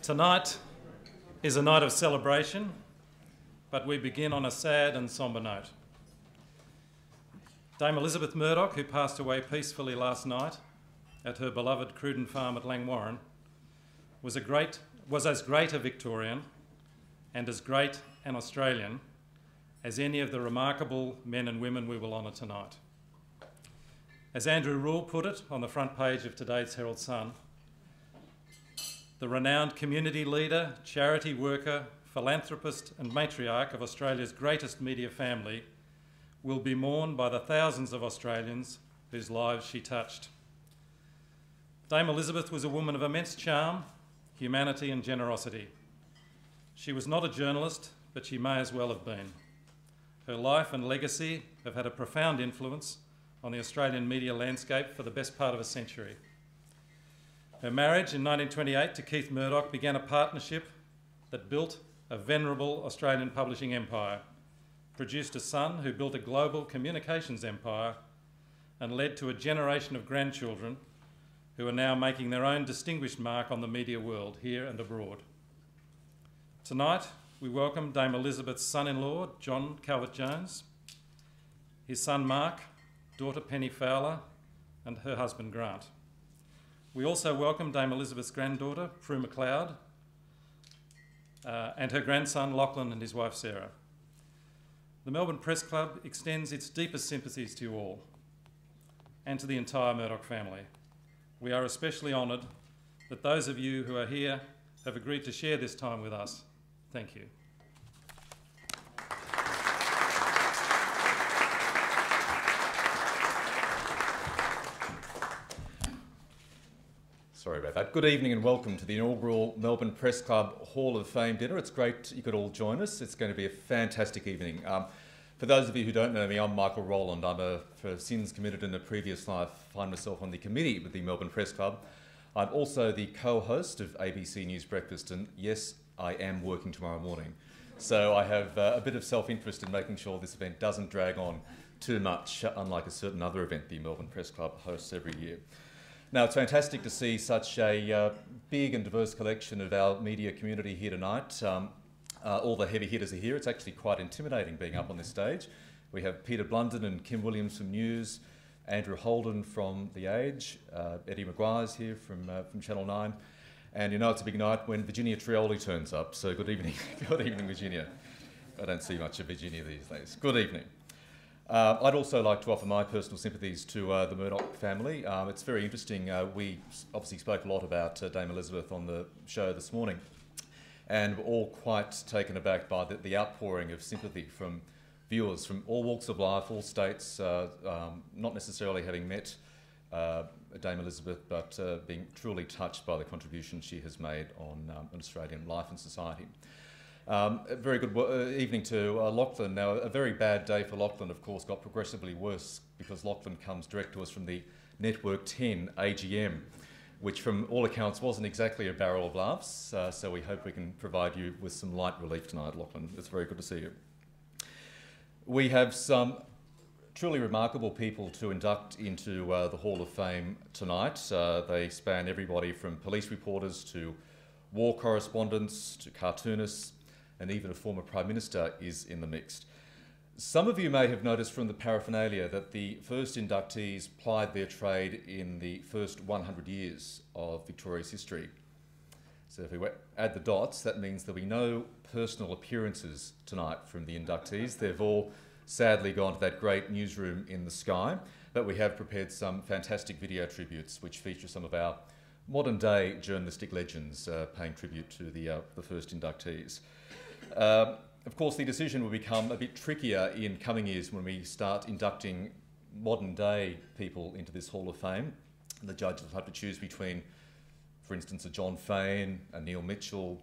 Tonight is a night of celebration, but we begin on a sad and sombre note. Dame Elisabeth Murdoch, who passed away peacefully last night at her beloved Cruden farm at Langwarrin, was as great a Victorian and as great an Australian as any of the remarkable men and women we will honour tonight. As Andrew Rule put it on the front page of today's Herald Sun, the renowned community leader, charity worker, philanthropist and matriarch of Australia's greatest media family will be mourned by the thousands of Australians whose lives she touched. Dame Elisabeth was a woman of immense charm, humanity and generosity. She was not a journalist, but she may as well have been. Her life and legacy have had a profound influence on the Australian media landscape for the best part of a century. Her marriage in 1928 to Keith Murdoch began a partnership that built a venerable Australian publishing empire, produced a son who built a global communications empire, and led to a generation of grandchildren who are now making their own distinguished mark on the media world, here and abroad. Tonight, we welcome Dame Elisabeth's son-in-law, John Calvert-Jones, his son Mark, daughter Penny Fowler, and her husband Grant. We also welcome Dame Elisabeth's granddaughter, Prue McLeod, and her grandson Lachlan and his wife Sarah. The Melbourne Press Club extends its deepest sympathies to you all and to the entire Murdoch family. We are especially honoured that those of you who are here have agreed to share this time with us. Thank you. Sorry about that. Good evening and welcome to the inaugural Melbourne Press Club Hall of Fame dinner. It's great you could all join us. It's going to be a fantastic evening. For those of you who don't know me, I'm Michael Rowland. For sins committed in a previous life, find myself on the committee with the Melbourne Press Club. I'm also the co-host of ABC News Breakfast, and yes, I am working tomorrow morning. So I have a bit of self-interest in making sure this event doesn't drag on too much, unlike a certain other event the Melbourne Press Club hosts every year. Now, it's fantastic to see such a big and diverse collection of our media community here tonight. All the heavy hitters are here. It's actually quite intimidating being up on this stage. We have Peter Blunden and Kim Williams from News, Andrew Holden from The Age, Eddie Maguire's here from Channel 9. And you know it's a big night when Virginia Trioli turns up. So good evening. Good evening, Virginia. I don't see much of Virginia these days. Good evening. I'd also like to offer my personal sympathies to the Murdoch family. It's very interesting. We obviously spoke a lot about Dame Elisabeth on the show this morning, and we're all quite taken aback by the outpouring of sympathy from viewers from all walks of life, all states, not necessarily having met Dame Elisabeth, but being truly touched by the contribution she has made on Australian life and society. A very good evening to Lachlan. Now, a very bad day for Lachlan, of course, got progressively worse because Lachlan comes direct to us from the Network 10 AGM, which from all accounts wasn't exactly a barrel of laughs, so we hope we can provide you with some light relief tonight, Lachlan. It's very good to see you. We have some truly remarkable people to induct into the Hall of Fame tonight. They span everybody from police reporters to war correspondents to cartoonists, and even a former Prime Minister is in the mix. Some of you may have noticed from the paraphernalia that the first inductees plied their trade in the first 100 years of Victoria's history. So if we add the dots, that means there'll be no personal appearances tonight from the inductees. They've all sadly gone to that great newsroom in the sky, but we have prepared some fantastic video tributes which feature some of our modern-day journalistic legends paying tribute to the first inductees. Of course, the decision will become a bit trickier in coming years when we start inducting modern-day people into this Hall of Fame. The judges will have to choose between, for instance, a John Fane, a Neil Mitchell,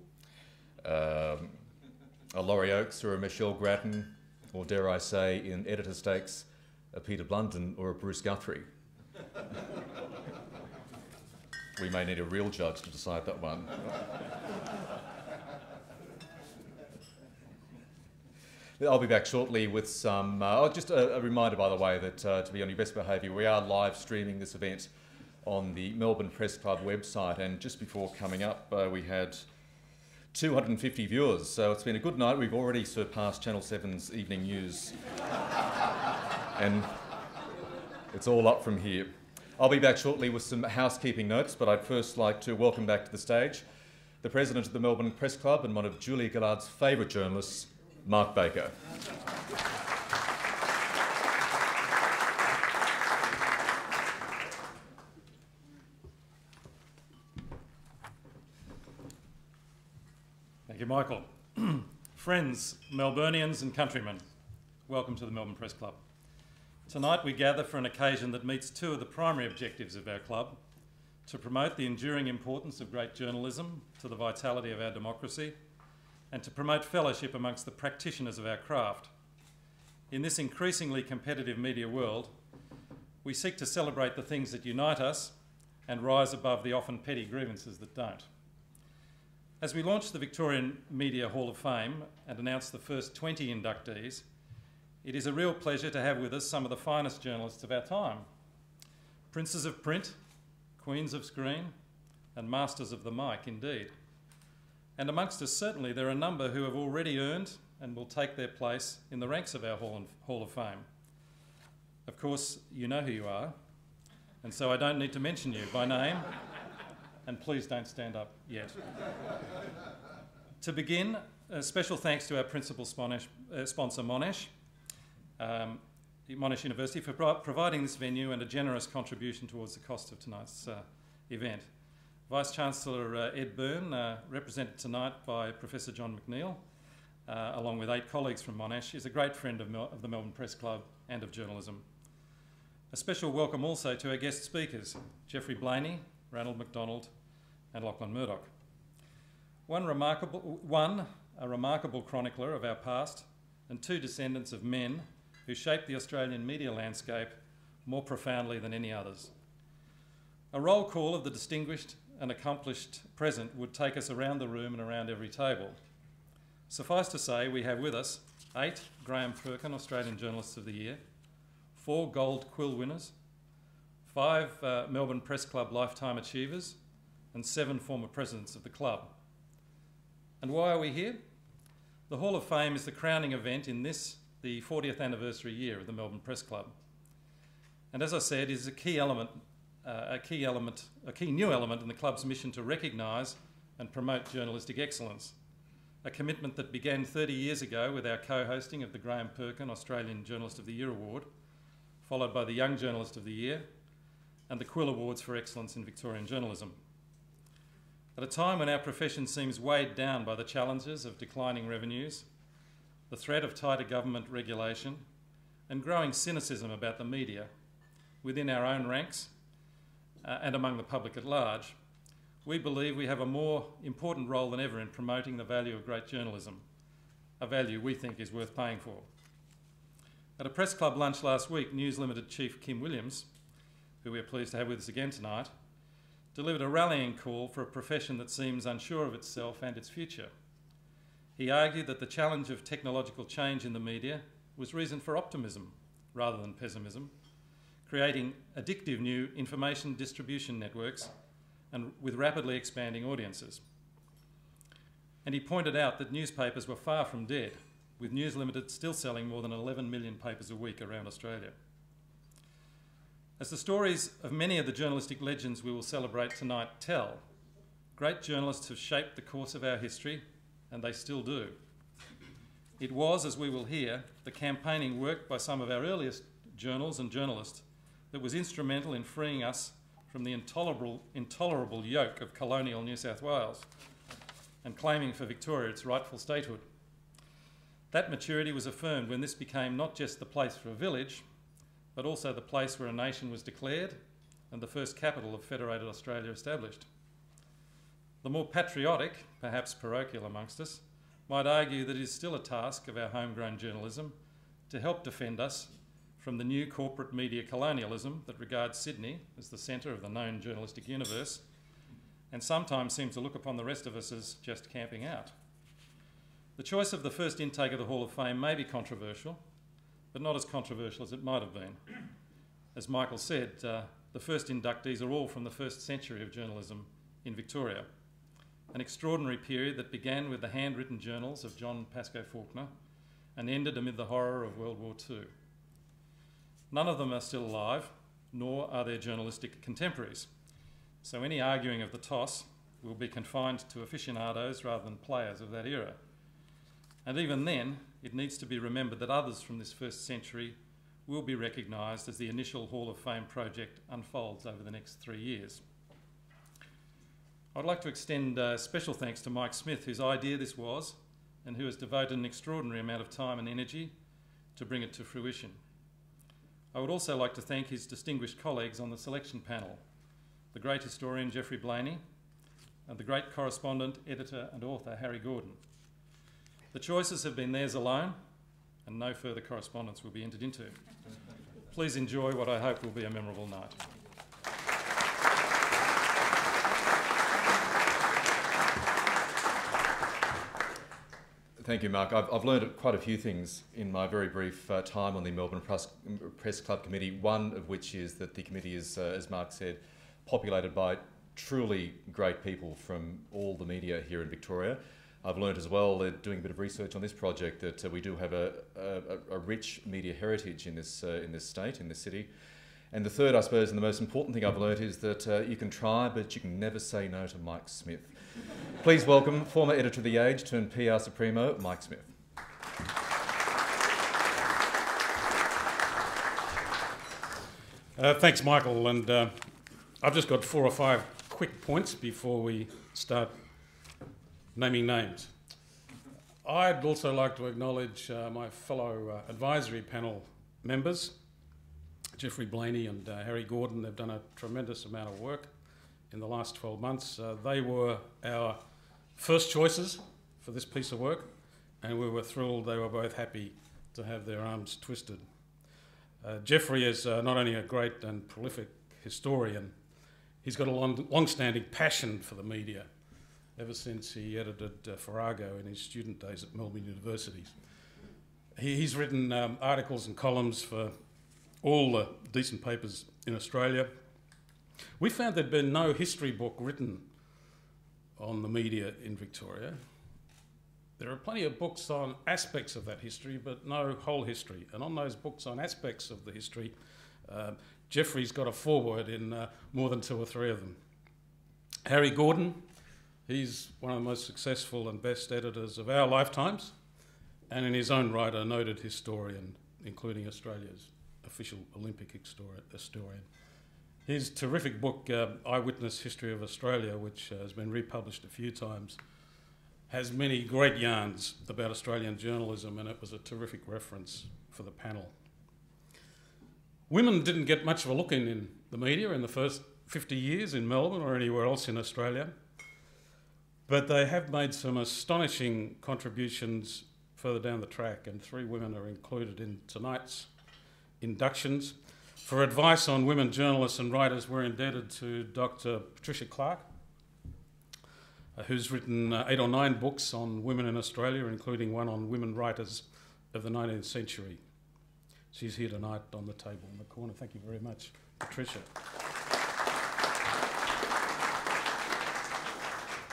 a Laurie Oakes or a Michelle Grattan, or dare I say, in editor stakes, a Peter Blunden or a Bruce Guthrie. We may need a real judge to decide that one. I'll be back shortly with some... just a reminder, by the way, that to be on your best behaviour, we are live streaming this event on the Melbourne Press Club website, and just before coming up we had 250 viewers, so it's been a good night. We've already surpassed Channel 7's evening news. And it's all up from here. I'll be back shortly with some housekeeping notes, but I'd first like to welcome back to the stage the President of the Melbourne Press Club and one of Julia Gillard's favourite journalists, Mark Baker. Thank you, Michael. Friends, Melburnians and countrymen, welcome to the Melbourne Press Club. Tonight we gather for an occasion that meets two of the primary objectives of our club: to promote the enduring importance of great journalism to the vitality of our democracy, and to promote fellowship amongst the practitioners of our craft. In this increasingly competitive media world, we seek to celebrate the things that unite us and rise above the often petty grievances that don't. As we launch the Victorian Media Hall of Fame and announce the first 20 inductees, it is a real pleasure to have with us some of the finest journalists of our time. Princes of print, queens of screen, and masters of the mic, indeed. And amongst us, certainly, there are a number who have already earned and will take their place in the ranks of our Hall of Fame. Of course, you know who you are, and so I don't need to mention you by name, and please don't stand up yet. To begin, a special thanks to our principal sponsor, Monash University, for providing this venue and a generous contribution towards the cost of tonight's event. Vice-Chancellor Ed Byrne, represented tonight by Professor John McNeill, along with 8 colleagues from Monash, is a great friend of the Melbourne Press Club and of journalism. A special welcome also to our guest speakers, Geoffrey Blainey, Ranald Mcdonald and Lachlan Murdoch. A remarkable chronicler of our past, and 2 descendants of men who shaped the Australian media landscape more profoundly than any others. A roll call of the distinguished and accomplished present would take us around the room and around every table. Suffice to say, we have with us 8 Graham Perkin Australian Journalists of the Year, 4 Gold Quill winners, 5 Melbourne Press Club Lifetime Achievers, and 7 former presidents of the club. And why are we here? The Hall of Fame is the crowning event in this, the 40th anniversary year of the Melbourne Press Club. And as I said, is a key new element in the club's mission to recognise and promote journalistic excellence. A commitment that began 30 years ago with our co-hosting of the Graham Perkin Australian Journalist of the Year Award, followed by the Young Journalist of the Year and the Quill Awards for Excellence in Victorian Journalism. At a time when our profession seems weighed down by the challenges of declining revenues, the threat of tighter government regulation, and growing cynicism about the media within our own ranks and among the public at large, we believe we have a more important role than ever in promoting the value of great journalism, a value we think is worth paying for. At a press club lunch last week, News Limited Chief Kim Williams, who we are pleased to have with us again tonight, delivered a rallying call for a profession that seems unsure of itself and its future. He argued that the challenge of technological change in the media was reason for optimism rather than pessimism, creating addictive new information distribution networks and with rapidly expanding audiences. And he pointed out that newspapers were far from dead, with News Limited still selling more than 11 million papers a week around Australia. As the stories of many of the journalistic legends we will celebrate tonight tell, great journalists have shaped the course of our history, and they still do. It was, as we will hear, the campaigning work by some of our earliest journals and journalists that was instrumental in freeing us from the intolerable yoke of colonial New South Wales and claiming for Victoria its rightful statehood. That maturity was affirmed when this became not just the place for a village, but also the place where a nation was declared and the first capital of federated Australia established. The more patriotic, perhaps parochial amongst us, might argue that it is still a task of our homegrown journalism to help defend us from the new corporate media colonialism that regards Sydney as the centre of the known journalistic universe and sometimes seems to look upon the rest of us as just camping out. The choice of the first intake of the Hall of Fame may be controversial, but not as controversial as it might have been. As Michael said, the first inductees are all from the first century of journalism in Victoria. an extraordinary period that began with the handwritten journals of John Pascoe Fawkner and ended amid the horror of World War II. None of them are still alive, nor are their journalistic contemporaries, so any arguing of the toss will be confined to aficionados rather than players of that era. And even then, it needs to be remembered that others from this first century will be recognised as the initial Hall of Fame project unfolds over the next 3 years. I'd like to extend special thanks to Mike Smith, whose idea this was and who has devoted an extraordinary amount of time and energy to bring it to fruition. I would also like to thank his distinguished colleagues on the selection panel, the great historian Geoffrey Blainey and the great correspondent, editor and author Harry Gordon. The choices have been theirs alone and no further correspondence will be entered into. Please enjoy what I hope will be a memorable night. Thank you, Mark. I've learned quite a few things in my very brief time on the Melbourne Press Club Committee, one of which is that the committee is, as Mark said, populated by truly great people from all the media here in Victoria. I've learned as well, doing a bit of research on this project, that we do have a rich media heritage in this state, in this city. And the third, I suppose, and the most important thing I've learned is that you can try, but you can never say no to Mike Smith. Please welcome former editor of The Age turned PR Supremo, Mike Smith. Thanks, Michael. And I've just got 4 or 5 quick points before we start naming names. I'd also like to acknowledge my fellow advisory panel members, Geoffrey, Blaney and Harry Gordon. They've done a tremendous amount of work in the last 12 months. They were our first choices for this piece of work, and we were thrilled. They were both happy to have their arms twisted. Geoffrey is not only a great and prolific historian, he's got a long-standing passion for the media ever since he edited Farrago in his student days at Melbourne University. He's written articles and columns for all the decent papers in Australia. We found there'd been no history book written on the media in Victoria. There are plenty of books on aspects of that history, but no whole history. And on those books on aspects of the history, Geoffrey's got a foreword in more than 2 or 3 of them. Harry Gordon, he's one of the most successful and best editors of our lifetimes, and in his own right a noted historian, including Australia's official Olympic historian. His terrific book, Eyewitness History of Australia, which has been republished a few times, has many great yarns about Australian journalism, and it was a terrific reference for the panel. Women didn't get much of a look in the media in the first 50 years in Melbourne or anywhere else in Australia, but they have made some astonishing contributions further down the track, and 3 women are included in tonight's inductions. For advice on women journalists and writers, we're indebted to Dr. Patricia Clark, who's written 8 or 9 books on women in Australia, including one on women writers of the 19th century. She's here tonight on the table in the corner. Thank you very much, Patricia.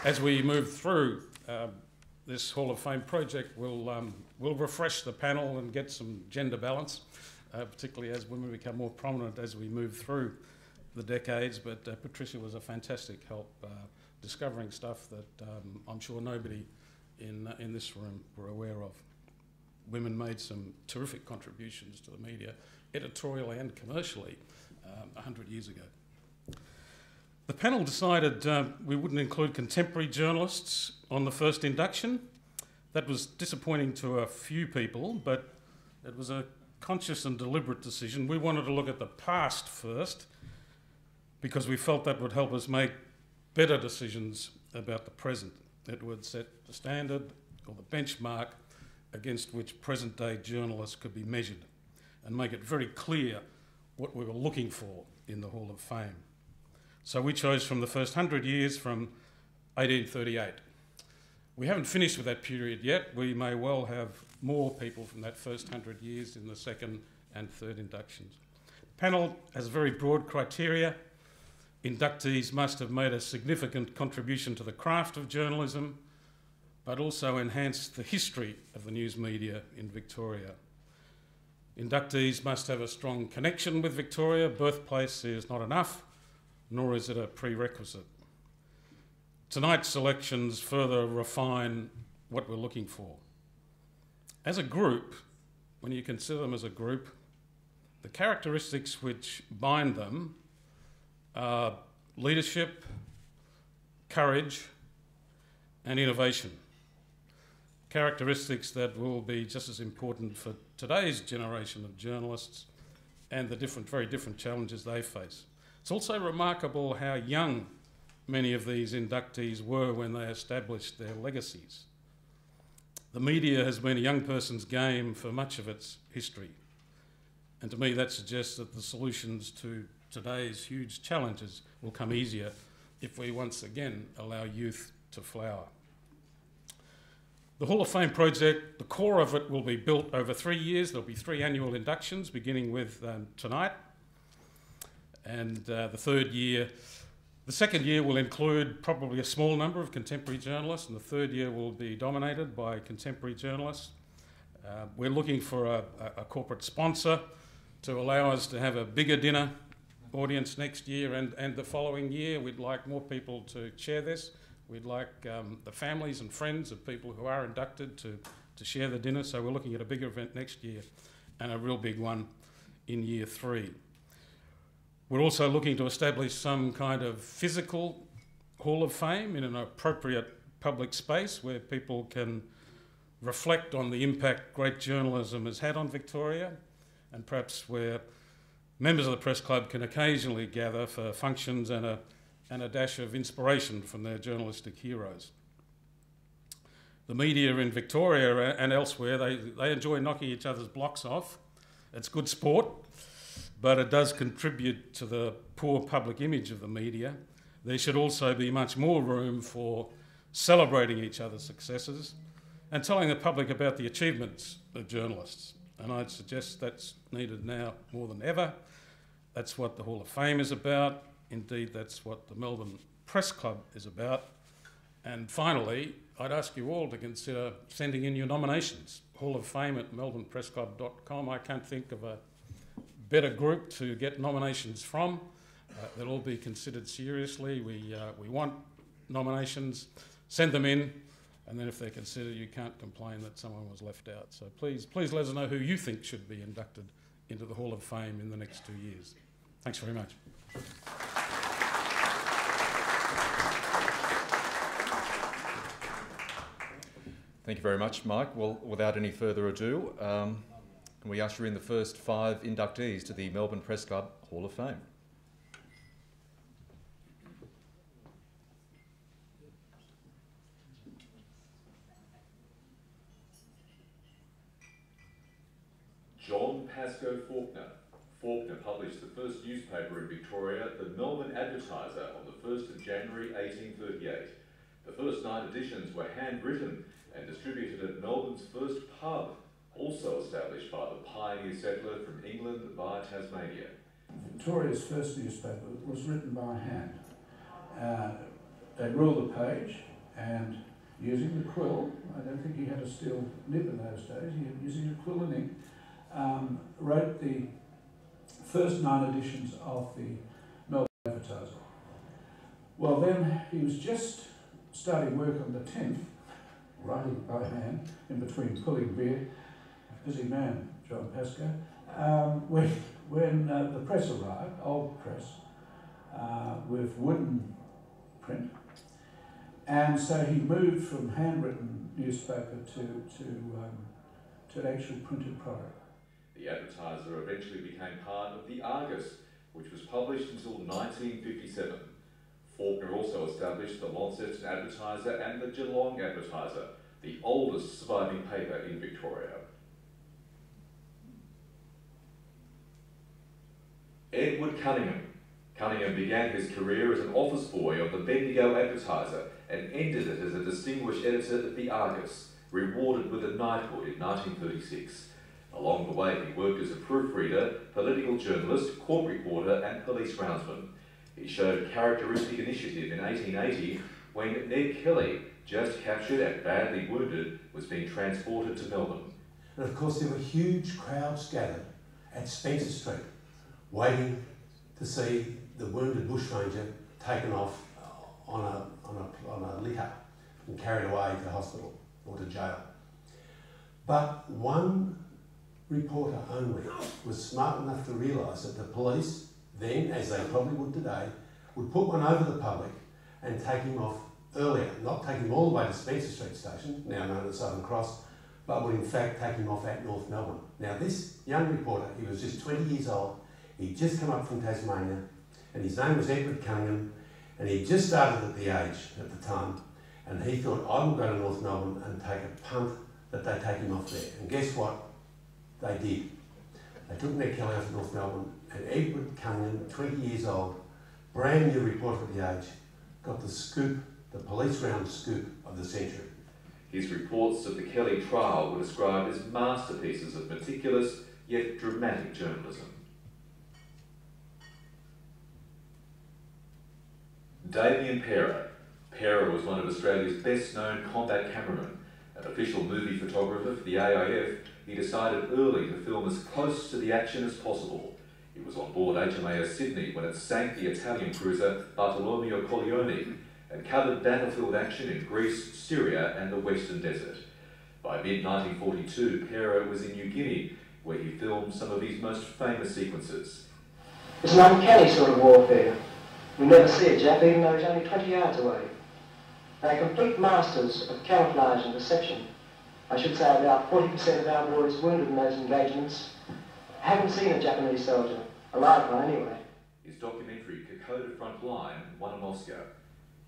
As we move through this Hall of Fame project, we'll refresh the panel and get some gender balance, particularly as women become more prominent as we move through the decades. But Patricia was a fantastic help discovering stuff that I'm sure nobody in this room were aware of. Women made some terrific contributions to the media, editorially and commercially, 100 years ago. The panel decided we wouldn't include contemporary journalists on the first induction. That was disappointing to a few people, but it was a conscious and deliberate decision. We wanted to look at the past first because we felt that would help us make better decisions about the present. It would set the standard or the benchmark against which present-day journalists could be measured and make it very clear what we were looking for in the Hall of Fame. So we chose from the first 100 years from 1838. We haven't finished with that period yet. We may well have more people from that first 100 years in the second and third inductions. The panel has very broad criteria. inductees must have made a significant contribution to the craft of journalism, but also enhanced the history of the news media in Victoria. Inductees must have a strong connection with Victoria. Birthplace is not enough, nor is it a prerequisite. Tonight's selections further refine what we're looking for. As a group, when you consider them as a group, the characteristics which bind them are leadership, courage, and innovation. Characteristics that will be just as important for today's generation of journalists and the very different challenges they face. It's also remarkable how young many of these inductees were when they established their legacies. The media has been a young person's game for much of its history. And to me, that suggests that the solutions to today's huge challenges will come easier if we once again allow youth to flower. The Hall of Fame project, the core of it will be built over 3 years. There'll be 3 annual inductions, beginning with tonight. And the second year will include probably a small number of contemporary journalists, and the third year will be dominated by contemporary journalists. We're looking for a corporate sponsor to allow us to have a bigger dinner audience next year and the following year. We'd like more people to share this. We'd like the families and friends of people who are inducted to share the dinner. So we're looking at a bigger event next year and a real big one in year 3. We're also looking to establish some kind of physical Hall of Fame in an appropriate public space where people can reflect on the impact great journalism has had on Victoria, and perhaps where members of the Press Club can occasionally gather for functions and a dash of inspiration from their journalistic heroes. The media in Victoria and elsewhere, they enjoy knocking each other's blocks off. It's good sport, but it does contribute to the poor public image of the media. There should also be much more room for celebrating each other's successes and telling the public about the achievements of journalists. And I'd suggest that's needed now more than ever. That's what the Hall of Fame is about. Indeed, that's what the Melbourne Press Club is about. And finally, I'd ask you all to consider sending in your nominations. Hall of Fame at melbournepressclub.com. I can't think of a better group to get nominations from. They'll all be considered seriously. We want nominations. Send them in, and then if they're considered, you can't complain that someone was left out. So please let us know who you think should be inducted into the Hall of Fame in the next 2 years. Thanks very much. Thank you very much, Mike. Well, without any further ado, can we usher in the first 5 inductees to the Melbourne Press Club Hall of Fame? John Pascoe Faulkner. Faulkner published the first newspaper in Victoria, the Melbourne Advertiser, on the 1st of January 1838. The first 9 editions were handwritten and distributed at Melbourne's first pub, also established by the pioneer settler from England via Tasmania. Victoria's first newspaper was written by hand. They ruled the page, and using the quill, I don't think he had a steel nib in those days, using a quill and ink, wrote the first 9 editions of the Melbourne Advertiser. Well, then he was just starting work on the 10th, writing by hand, in between pulling beer. Busy man, John Pascoe. When the press arrived, old press, with wooden print, and so he moved from handwritten newspaper to an actual printed product. The Advertiser eventually became part of the Argus, which was published until 1957. Faulkner also established the Launceston Advertiser and the Geelong Advertiser, the oldest surviving paper in Victoria. Edward Cunningham. Cunningham began his career as an office boy of the Bendigo Advertiser and ended it as a distinguished editor at the Argus, rewarded with a knighthood in 1936. Along the way, he worked as a proofreader, political journalist, court reporter and police roundsman. He showed characteristic initiative in 1880 when Ned Kelly, just captured and badly wounded, was being transported to Melbourne. And of course there were huge crowds gathered at Spencer Street, waiting to see the wounded bushranger taken off on a litter and carried away to hospital or to jail. But one reporter only was smart enough to realise that the police then, as they probably would today, would put one over the public and take him off earlier, not take him all the way to Spencer Street Station, now known as Southern Cross, but would in fact take him off at North Melbourne. Now this young reporter, he was just 20 years old, he'd just come up from Tasmania, and his name was Edward Cunningham, and he just started at the age at the time, and he thought, I will go to North Melbourne and take a punt that they take him off there. And guess what? They did. They took Ned Kelly off to North Melbourne, and Edward Cunningham, 20 years old, brand new reporter at the age, got the scoop, the police round scoop of the century. His reports of the Kelly trial were described as masterpieces of meticulous yet dramatic journalism. Damien Parer. Parer was one of Australia's best-known combat cameramen. An official movie photographer for the AIF, he decided early to film as close to the action as possible. He was on board HMAS Sydney when it sank the Italian cruiser Bartolomeo Colleoni and covered battlefield action in Greece, Syria and the Western Desert. By mid-1942, Parer was in New Guinea, where he filmed some of his most famous sequences. It's an uncanny sort of warfare. You never see a Jap even though he's only 20 yards away. They're complete masters of camouflage and deception. I should say about 40% of our boys wounded in those engagements haven't seen a Japanese soldier, a live one anyway. His documentary, Kokoda Front Line, won an Oscar.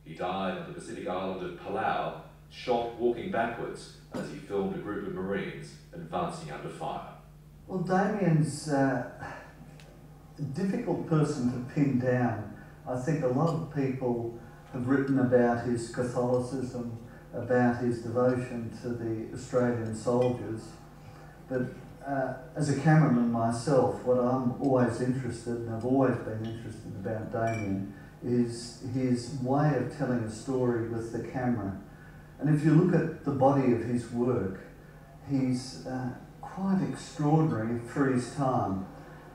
He died on the Pacific island of Palau, shot walking backwards as he filmed a group of Marines advancing under fire. Well, Damien's a difficult person to pin down. I think a lot of people have written about his Catholicism, about his devotion to the Australian soldiers, but as a cameraman myself, what I'm always interested, and I've always been interested about Damien, is his way of telling a story with the camera. And if you look at the body of his work, he's quite extraordinary for his time.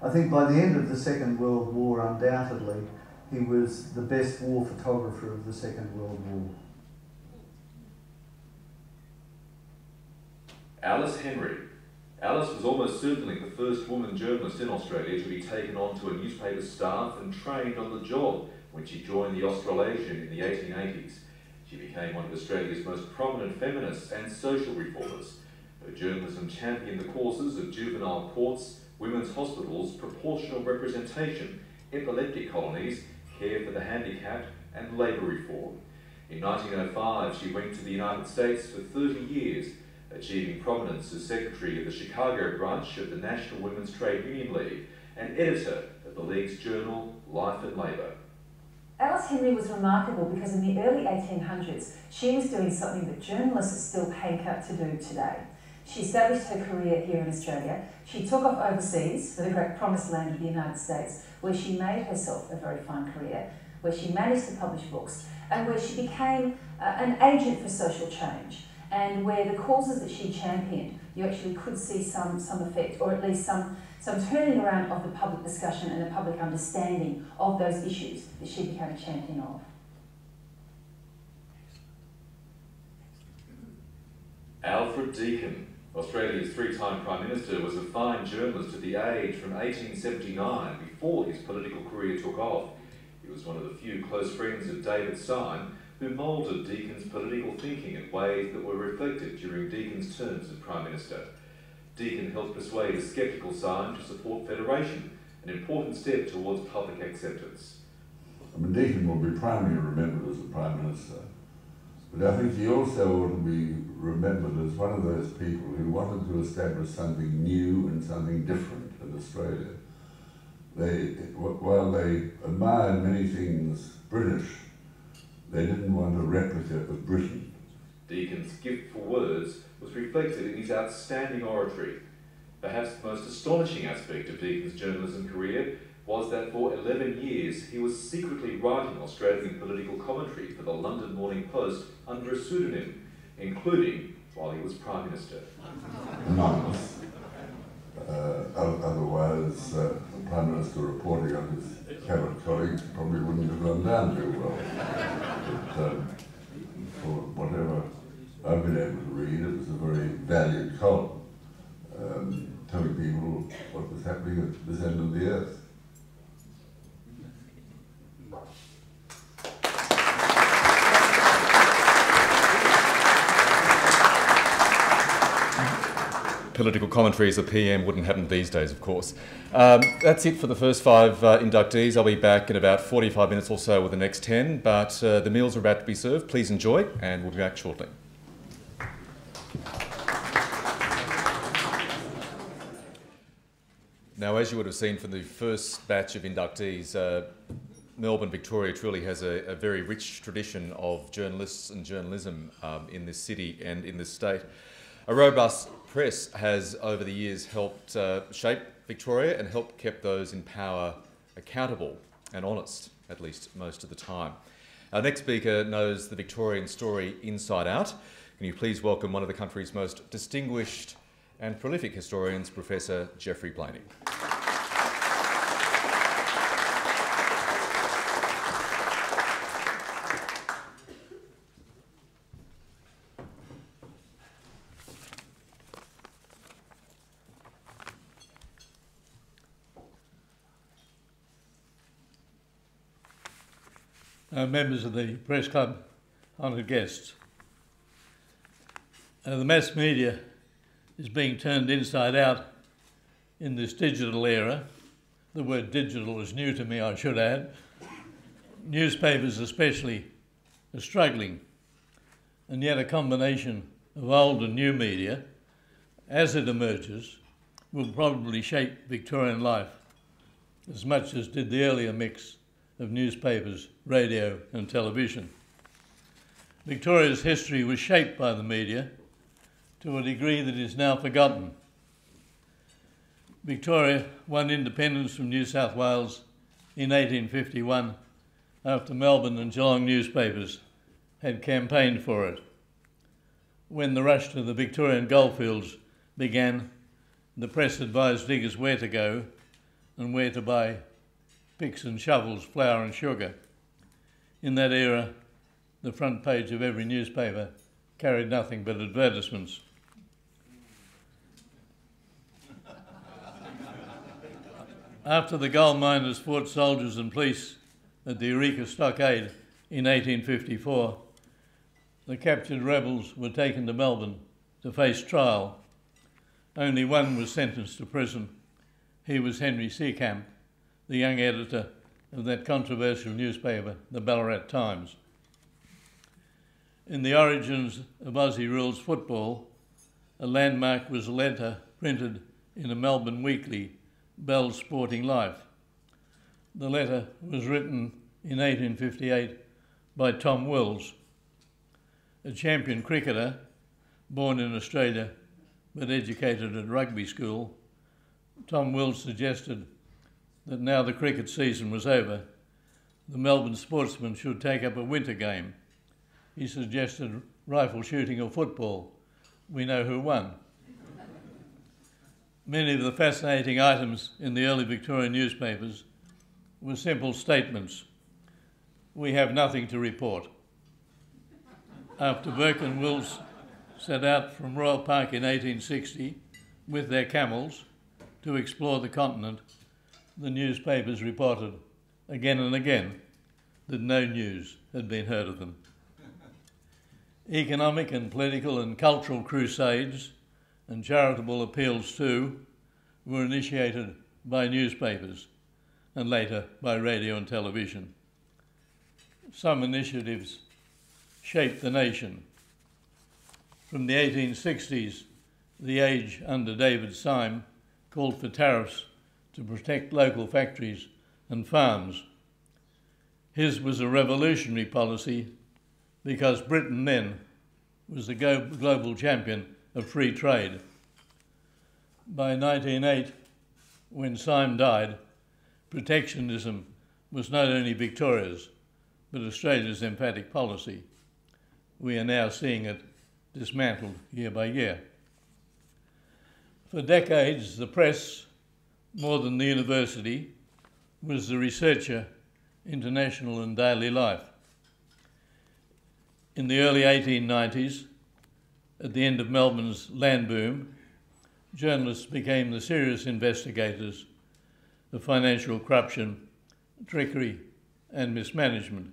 I think by the end of the Second World War, undoubtedly, he was the best war photographer of the Second World War. Alice Henry. Alice was almost certainly the first woman journalist in Australia to be taken onto a newspaper staff and trained on the job when she joined the Australasian in the 1880s. She became one of Australia's most prominent feminists and social reformers. Her journalism championed the causes of juvenile courts, women's hospitals, proportional representation, epileptic colonies, care for the handicapped, and labour reform. In 1905, she went to the United States for 30 years, achieving prominence as secretary of the Chicago branch of the National Women's Trade Union League and editor of the League's journal Life and Labour. Alice Henry was remarkable because in the early 1800s, she was doing something that journalists still hanker to do today. She established her career here in Australia. She took off overseas for the great promised land of the United States, where she made herself a very fine career, where she managed to publish books, and where she became an agent for social change, and where the causes that she championed, you actually could see some effect, or at least some turning around of the public discussion and the public understanding of those issues that she became a champion of. Alfred Deakin, Australia's three-time Prime Minister, was a fine journalist of the age from 1879, before his political career took off. He was one of the few close friends of David Syme, who moulded Deakin's political thinking in ways that were reflected during Deakin's terms as Prime Minister. Deakin helped persuade a sceptical Syme to support federation, an important step towards public acceptance. I mean, Deakin will be primarily remembered as a Prime Minister, but I think he also ought to be remembered as one of those people who wanted to establish something new and something different in Australia. While they admired many things British, they didn't want a replica of Britain. Deakin's gift for words was reflected in his outstanding oratory. Perhaps the most astonishing aspect of Deakin's journalism career was that for 11 years he was secretly writing Australian political commentary for the London Morning Post under a pseudonym, including while he was Prime Minister. Anonymous. Otherwise, the Prime Minister reporting on his cabinet colleagues probably wouldn't have gone down too well. But for whatever I've been able to read, it was a very valued column, telling people what was happening at this end of the earth. Political commentary as a PM wouldn't happen these days, of course. That's it for the first 5 inductees. I'll be back in about 45 minutes or so with the next 10, but the meals are about to be served. Please enjoy, and we'll be back shortly. Now, as you would have seen from the first batch of inductees, Melbourne, Victoria truly has a very rich tradition of journalists and journalism in this city and in this state. A robust press has, over the years, helped shape Victoria and helped keep those in power accountable and honest, at least most of the time. Our next speaker knows the Victorian story inside out. Can you please welcome one of the country's most distinguished and prolific historians, Professor Geoffrey Blainey. Members of the Press Club, honoured guests. The mass media is being turned inside out in this digital era. The word digital is new to me, I should add. Newspapers especially are struggling, and yet a combination of old and new media, as it emerges, will probably shape Victorian life as much as did the earlier mix of newspapers, radio and television. Victoria's history was shaped by the media to a degree that is now forgotten. Victoria won independence from New South Wales in 1851 after Melbourne and Geelong newspapers had campaigned for it. When the rush to the Victorian goldfields began, the press advised diggers where to go and where to buy picks and shovels, flour and sugar. In that era, the front page of every newspaper carried nothing but advertisements. After the gold miners fought soldiers and police at the Eureka Stockade in 1854, the captured rebels were taken to Melbourne to face trial. Only one was sentenced to prison. He was Henry Seacamp, the young editor of that controversial newspaper, the Ballarat Times. In the origins of Aussie rules football, a landmark was a letter printed in a Melbourne weekly, Bell's Sporting Life. The letter was written in 1858 by Tom Wills, a champion cricketer born in Australia but educated at rugby school. Tom Wills suggested that now the cricket season was over, the Melbourne sportsmen should take up a winter game. He suggested rifle shooting or football. We know who won. Many of the fascinating items in the early Victorian newspapers were simple statements. We have nothing to report. After Burke and Wills set out from Royal Park in 1860 with their camels to explore the continent, the newspapers reported again and again that no news had been heard of them. Economic and political and cultural crusades and charitable appeals too were initiated by newspapers and later by radio and television. Some initiatives shaped the nation. From the 1860s, the Age under David Syme called for tariffs to protect local factories and farms. His was a revolutionary policy because Britain then was the global champion of free trade. By 1908, when Syme died, protectionism was not only Victoria's, but Australia's emphatic policy. We are now seeing it dismantled year by year. For decades, the press, more than the university, was the researcher into national and daily life. In the early 1890s, at the end of Melbourne's land boom, journalists became the serious investigators of financial corruption, trickery and mismanagement.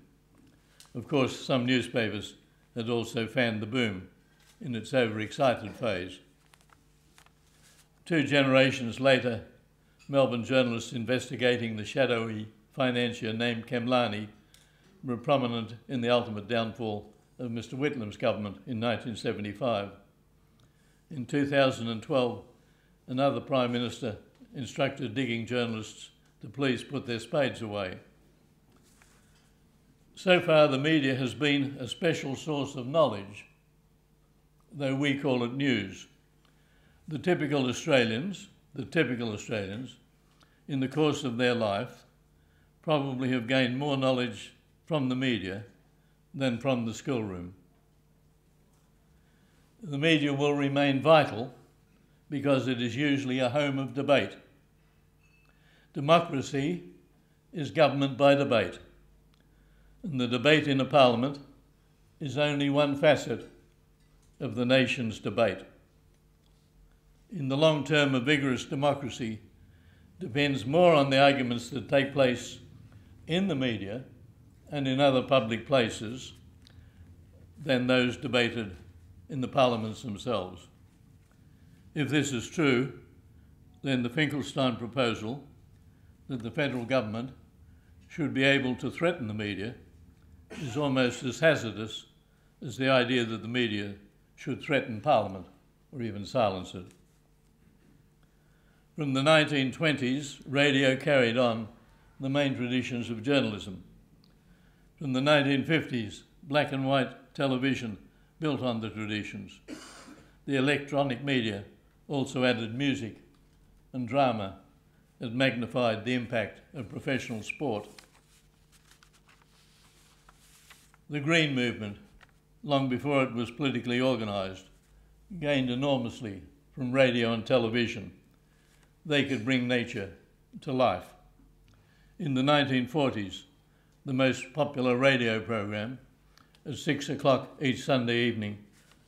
Of course, some newspapers had also fanned the boom in its overexcited phase. 2 generations later, Melbourne journalists investigating the shadowy financier named Blaney were prominent in the ultimate downfall of Mr. Whitlam's government in 1975. In 2012, another Prime Minister instructed digging journalists to please put their spades away. So far, the media has been a special source of knowledge, though we call it news. The typical Australians, in the course of their life, probably have gained more knowledge from the media than from the schoolroom. The media will remain vital because it is usually a home of debate. Democracy is government by debate, and the debate in a parliament is only one facet of the nation's debate. In the long term, a vigorous democracy depends more on the arguments that take place in the media and in other public places than those debated in the parliaments themselves. If this is true, then the Finkelstein proposal that the federal government should be able to threaten the media is almost as hazardous as the idea that the media should threaten Parliament or even silence it. From the 1920s, radio carried on the main traditions of journalism. From the 1950s, black and white television built on the traditions. The electronic media also added music and drama that magnified the impact of professional sport. The Green Movement, long before it was politically organised, gained enormously from radio and television. They could bring nature to life. In the 1940s, the most popular radio program at 6 o'clock each Sunday evening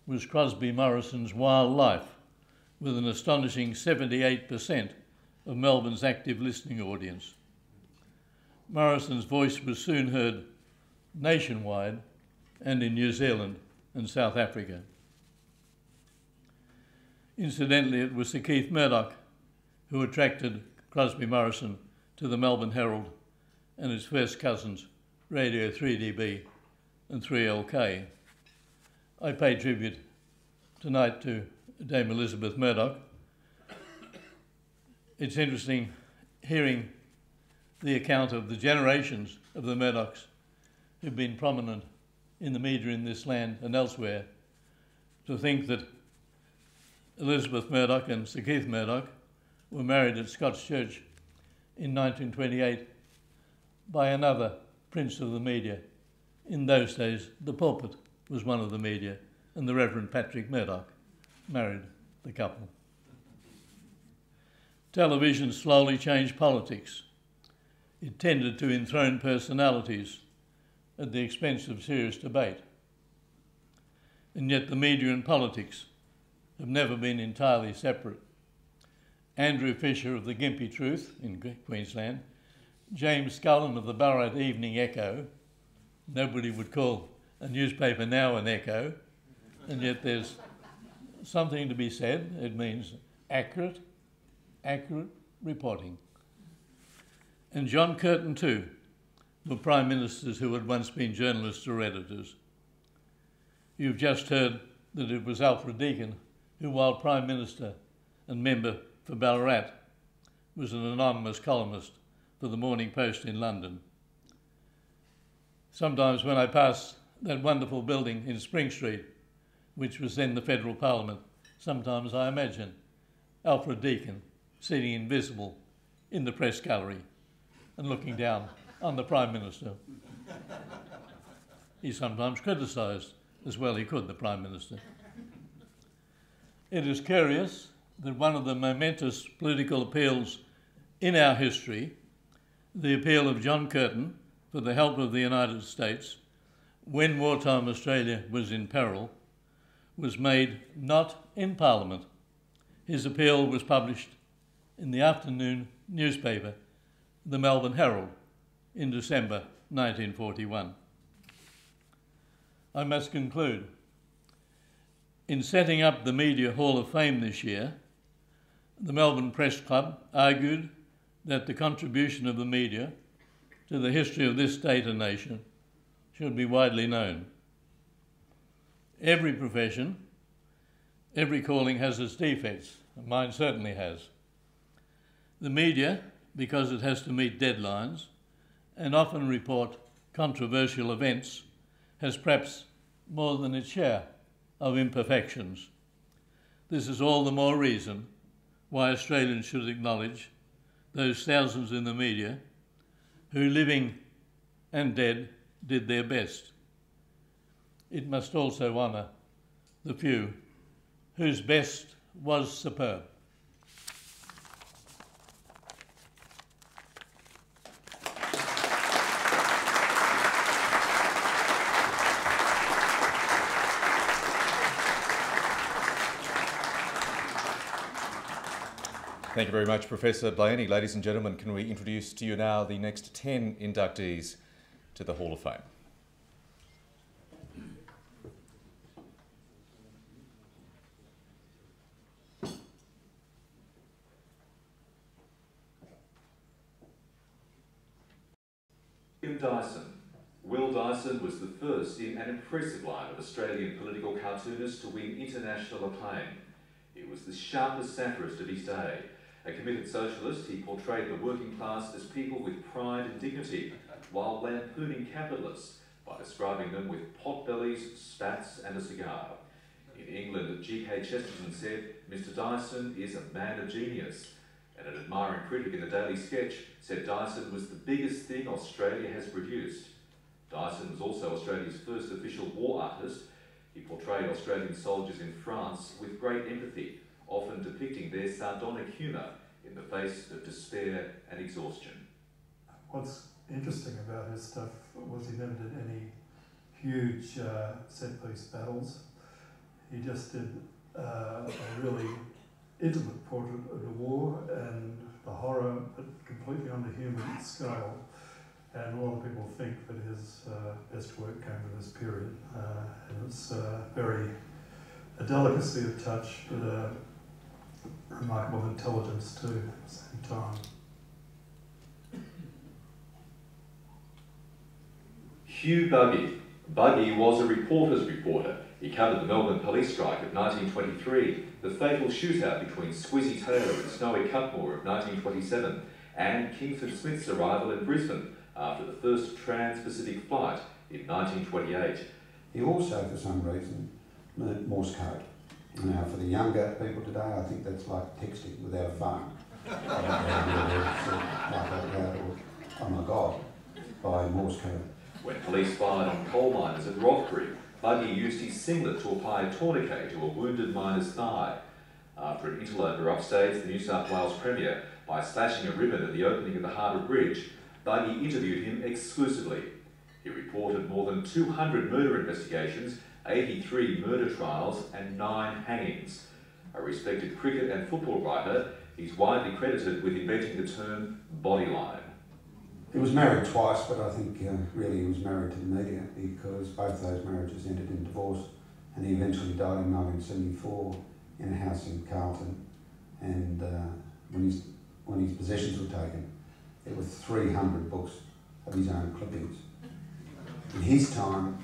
was Crosby Morrison's Wild Life, with an astonishing 78% of Melbourne's active listening audience. Morrison's voice was soon heard nationwide and in New Zealand and South Africa. Incidentally, it was Sir Keith Murdoch who attracted Crosby Morrison to the Melbourne Herald and its first cousins, Radio 3DB and 3LK. I pay tribute tonight to Dame Elisabeth Murdoch. It's interesting hearing the account of the generations of the Murdochs who've been prominent in the media in this land and elsewhere, to think that Elisabeth Murdoch and Sir Keith Murdoch were married at Scots Church in 1928 by another prince of the media. In those days, the pulpit was one of the media, and the Reverend Patrick Murdoch married the couple. Television slowly changed politics. It tended to enthrone personalities at the expense of serious debate. And yet the media and politics have never been entirely separate. Andrew Fisher of the Gympie Truth in Queensland, James Scullin of the Ballarat Evening Echo, nobody would call a newspaper now an echo, and yet there's something to be said. It means accurate reporting. And John Curtin too were Prime Ministers who had once been journalists or editors. You've just heard that it was Alfred Deakin who, while Prime Minister and member for Ballarat, was an anonymous columnist for the Morning Post in London. Sometimes when I pass that wonderful building in Spring Street, which was then the Federal Parliament, sometimes I imagine Alfred Deakin sitting invisible in the press gallery, and looking down on the Prime Minister. He sometimes criticised as well he could the Prime Minister. It is curious that one of the momentous political appeals in our history, the appeal of John Curtin for the help of the United States when wartime Australia was in peril, was made not in Parliament. His appeal was published in the afternoon newspaper, the Melbourne Herald, in December 1941. I must conclude. In setting up the Media Hall of Fame this year, the Melbourne Press Club argued that the contribution of the media to the history of this state and nation should be widely known. Every profession, every calling has its defects, and mine certainly has. The media, because it has to meet deadlines and often report controversial events, has perhaps more than its share of imperfections. This is all the more reason why Australians should acknowledge those thousands in the media who, living and dead, did their best. It must also honour the few whose best was superb. Thank you very much, Professor Blainey. Ladies and gentlemen, can we introduce to you now the next 10 inductees to the Hall of Fame? Dyson. Will Dyson was the first in an impressive line of Australian political cartoonists to win international acclaim. He was the sharpest satirist of his day. A committed socialist, he portrayed the working class as people with pride and dignity, while lampooning capitalists by describing them with potbellies, spats and a cigar. In England, G.K. Chesterton said, "Mr. Dyson is a man of genius." And an admiring critic in the Daily Sketch said Dyson was the biggest thing Australia has produced. Dyson was also Australia's first official war artist. He portrayed Australian soldiers in France with great empathy, often depicting their sardonic humour in the face of despair and exhaustion. What's interesting about his stuff was he never did any huge set-piece battles. He just did a really intimate portrait of the war and the horror, but completely on the human scale. And a lot of people think that his best work came in this period. And it's a delicacy of touch, but a remarkable intelligence too at the same time. Hugh Buggy. Buggy was a reporter's reporter. He covered the Melbourne police strike of 1923, the fatal shootout between Squizzy Taylor and Snowy Cutmore of 1927, and Kingsford Smith's arrival in Brisbane after the first trans-Pacific flight in 1928. He also, for some reason, learnt Morse code. Now, for the younger people today, I think that's like texting without a phone. Oh my God, by Morse code. When police fired on coal miners at Rothbury, Buggy used his singlet to apply a tourniquet to a wounded miner's thigh. After an interloper upstaged the New South Wales Premier by slashing a ribbon at the opening of the Harbour Bridge, Buggy interviewed him exclusively. He reported more than 200 murder investigations, 83 murder trials and 9 hangings. A respected cricket and football writer, he's widely credited with inventing the term bodyline. He was married twice, but I think really he was married to the media because both those marriages ended in divorce, and he eventually died in 1974 in a house in Carlton. And when his possessions were taken, there were 300 books of his own clippings. In his time,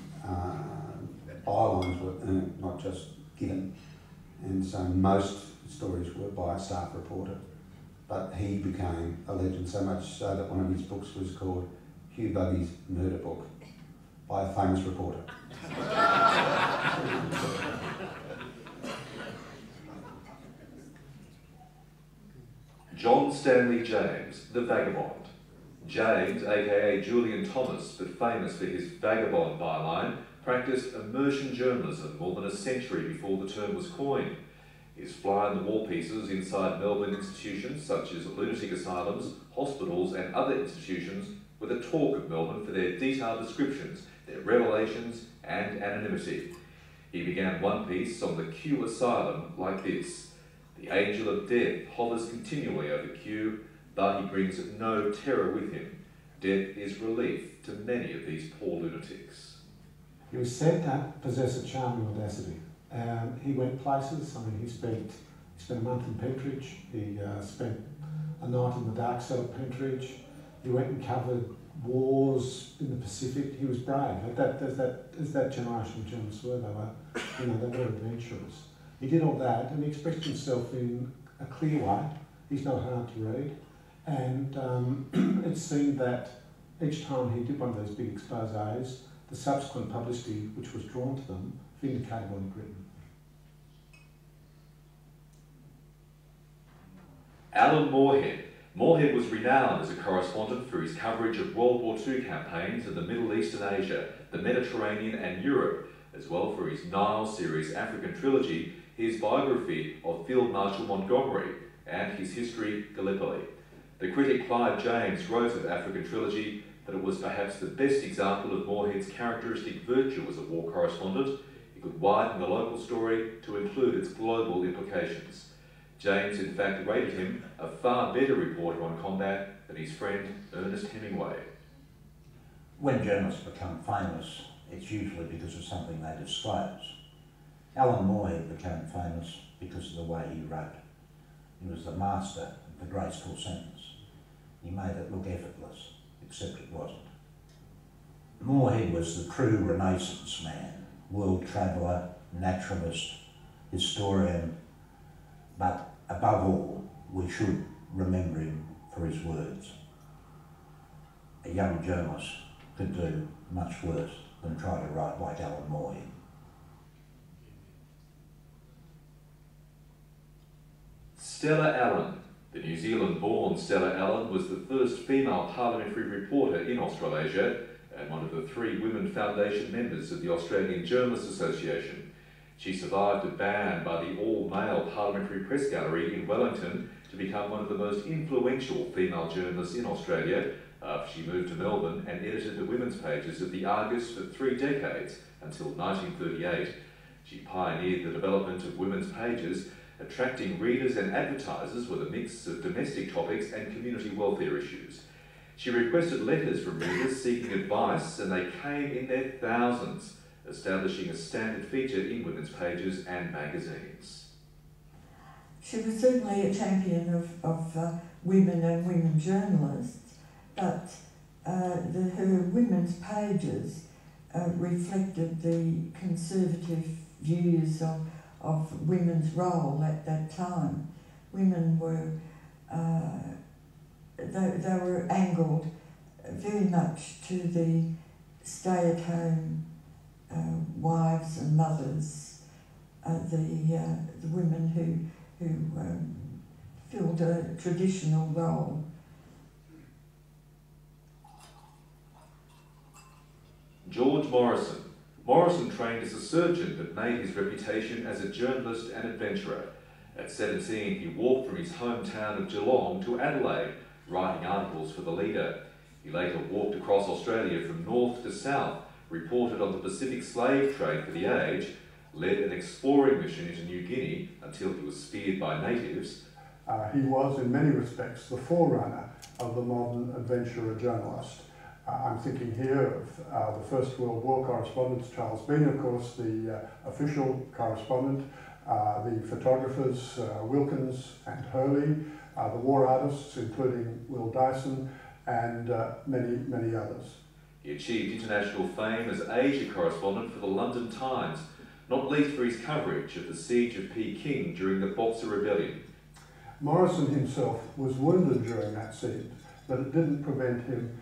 bylines were earned, not just given, and so most stories were by a staff reporter. But he became a legend, so much so that one of his books was called Hugh Buggy's Murder Book, by a famous reporter. John Stanley James, the Vagabond. James, aka Julian Thomas, but famous for his vagabond byline, practiced immersion journalism more than a century before the term was coined. His fly-on-the-wall pieces inside Melbourne institutions such as lunatic asylums, hospitals and other institutions were the talk of Melbourne for their detailed descriptions, their revelations and anonymity. He began one piece on the Kew Asylum like this: "The angel of death hovers continually over Kew, but he brings no terror with him. Death is relief to many of these poor lunatics." He was said to possess a charming audacity. He went places. I mean, he spent a month in Pentridge. He spent a night in the dark cell at Pentridge. He went and covered wars in the Pacific. He was brave. As that generation of journalists were, they were adventurers. He did all that, and he expressed himself in a clear way. He's not hard to read, and it seemed that each time he did one of those big exposés, the subsequent publicity which was drawn to them vindicated what he'd written. Alan Moorhead. Moorhead was renowned as a correspondent for his coverage of World War II campaigns in the Middle East and Asia, the Mediterranean and Europe, as well for his Nile series African trilogy, his biography of Field Marshal Montgomery, and his history Gallipoli. The critic Clive James wrote of African trilogy that it was perhaps the best example of Moorhead's characteristic virtue as a war correspondent. He could widen the local story to include its global implications. James, in fact, rated him a far better reporter on combat than his friend Ernest Hemingway. When journalists become famous, it's usually because of something they disclose. Alan Moorhead became famous because of the way he wrote. He was the master of the graceful sentence. He made it look effortless, except it wasn't. Moorhead was the true Renaissance man, world traveller, naturalist, historian, but above all, we should remember him for his words. A young journalist could do much worse than try to write like Alan Moorhead. Stella Allen. The New Zealand-born Stella Allen was the first female parliamentary reporter in Australasia and one of the 3 Women Foundation members of the Australian Journalists Association. She survived a ban by the all-male Parliamentary Press Gallery in Wellington to become one of the most influential female journalists in Australia after she moved to Melbourne and edited the women's pages of the Argus for 3 decades until 1938. She pioneered the development of women's pages, attracting readers and advertisers with a mix of domestic topics and community welfare issues. She requested letters from readers seeking advice, and they came in their thousands, establishing a standard feature in women's pages and magazines. She was certainly a champion of women and women journalists, but her women's pages reflected the conservative views of women's role at that time. Women were, they were angled very much to the stay-at-home wives and mothers, the women who filled a traditional role. George Morrison. Morrison trained as a surgeon but made his reputation as a journalist and adventurer. At 17, he walked from his hometown of Geelong to Adelaide, writing articles for the Leader. He later walked across Australia from north to south, reported on the Pacific slave trade for The Age, led an exploring mission into New Guinea until he was speared by natives. He was, in many respects, the forerunner of the modern adventurer journalist. I'm thinking here of the First World War correspondents, Charles Bean, of course, the official correspondent, the photographers, Wilkins and Hurley, the war artists, including Will Dyson, and many, many others. He achieved international fame as Asia correspondent for the London Times, not least for his coverage of the siege of Peking during the Boxer Rebellion. Morrison himself was wounded during that siege, but it didn't prevent him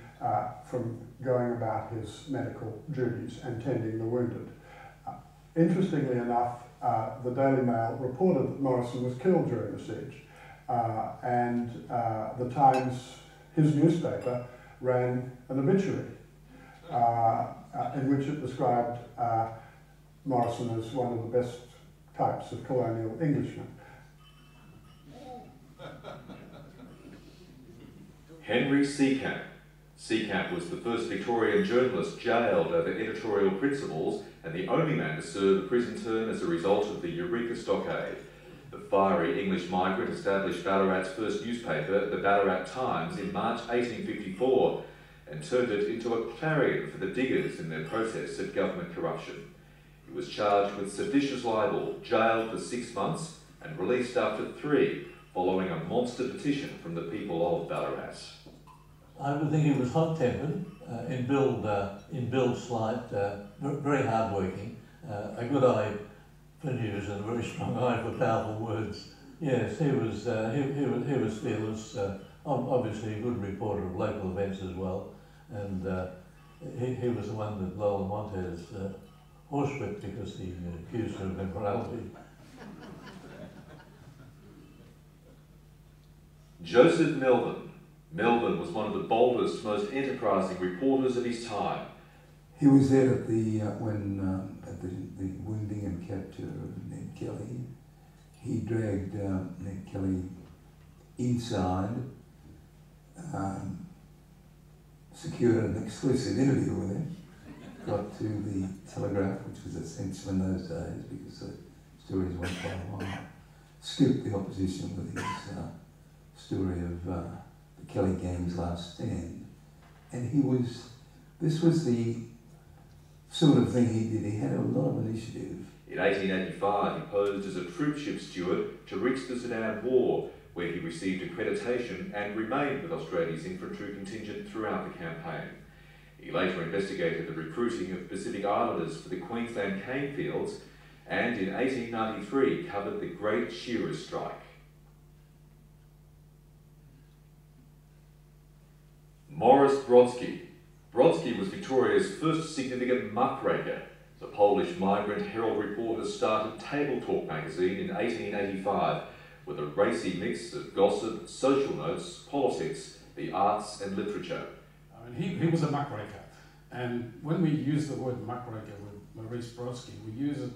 from going about his medical duties and tending the wounded. Interestingly enough, the Daily Mail reported that Morrison was killed during the siege, and the Times, his newspaper, ran an obituary in which it described Morrison as one of the best types of colonial Englishman. Henry Seacamp. Seacamp was the first Victorian journalist jailed over editorial principles and the only man to serve a prison term as a result of the Eureka Stockade. The fiery English migrant established Ballarat's first newspaper, the Ballarat Times, in March 1854 and turned it into a clarion for the diggers in their protests at government corruption. He was charged with seditious libel, jailed for 6 months and released after 3, following a monster petition from the people of Ballarat. I would think he was hot-tempered, in build slight, very hard-working, a good eye for news and a very strong eye for powerful words. Yes, he was fearless, obviously a good reporter of local events as well, and he was the one that Lola Montez horsewhipped because he accused her of immorality. Joseph Melbourne. Melbourne was one of the boldest, most enterprising reporters of his time. He was there at the at the wounding and capture of Ned Kelly. He dragged Ned Kelly inside, secured an exclusive interview with him, got to the Telegraph, which was essential in those days because the stories went quite a while, scooped the opposition with his story of the Kelly gang's last stand. And this was the sort of thing he did. He had a lot of initiative. In 1885, he posed as a troopship steward to reach the Sudan War, where he received accreditation and remained with Australia's infantry contingent throughout the campaign. He later investigated the recruiting of Pacific Islanders for the Queensland cane fields, and in 1893 covered the Great Shearers' Strike. Morris Brodsky. Brodsky was Victoria's first significant muckraker. The Polish migrant Herald reporter started Table Talk magazine in 1885 with a racy mix of gossip, social notes, politics, the arts and literature. I mean, he was a muckraker, and when we use the word muckraker with Maurice Brodsky, we use it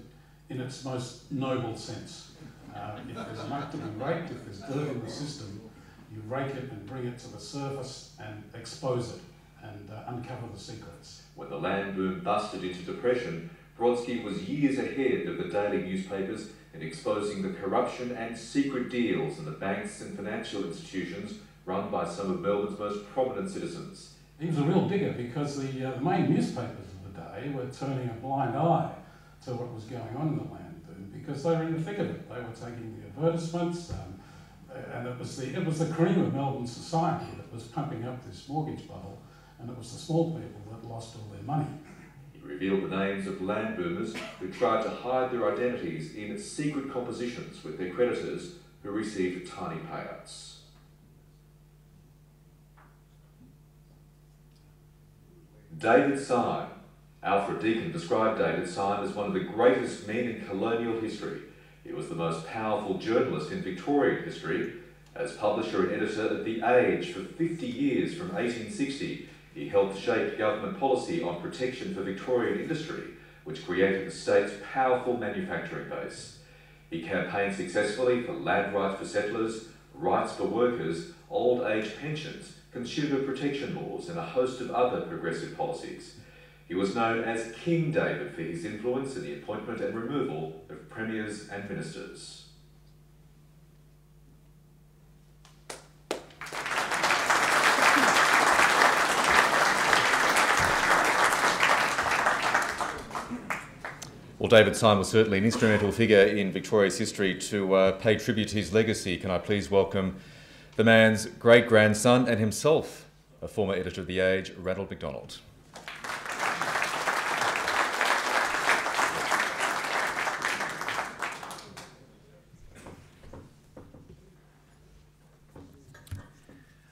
in its most noble sense. If there's muck to be raked, if there's dirt in the system, you rake it and bring it to the surface and expose it and uncover the secrets. When the land boom busted into depression, Brodsky was years ahead of the daily newspapers in exposing the corruption and secret deals in the banks and financial institutions run by some of Melbourne's most prominent citizens. He was a real digger because the main newspapers of the day were turning a blind eye to what was going on in the land boom because they were in the thick of it. They were taking the advertisements, and it was the cream of Melbourne society that was pumping up this mortgage bubble, and it was the small people that lost all their money. He revealed the names of land boomers who tried to hide their identities in secret compositions with their creditors who received tiny payouts. David Syme. Alfred Deakin described David Syme as one of the greatest men in colonial history. He was the most powerful journalist in Victorian history. As publisher and editor of The Age for 50 years from 1860, he helped shape government policy on protection for Victorian industry, which created the state's powerful manufacturing base. He campaigned successfully for land rights for settlers, rights for workers, old age pensions, consumer protection laws, and a host of other progressive policies. He was known as King David for his influence in the appointment and removal of premiers and ministers. Well, David Syme was certainly an instrumental figure in Victoria's history. To pay tribute to his legacy, can I please welcome the man's great-grandson and himself, a former editor of The Age, Ranald Mcdonald.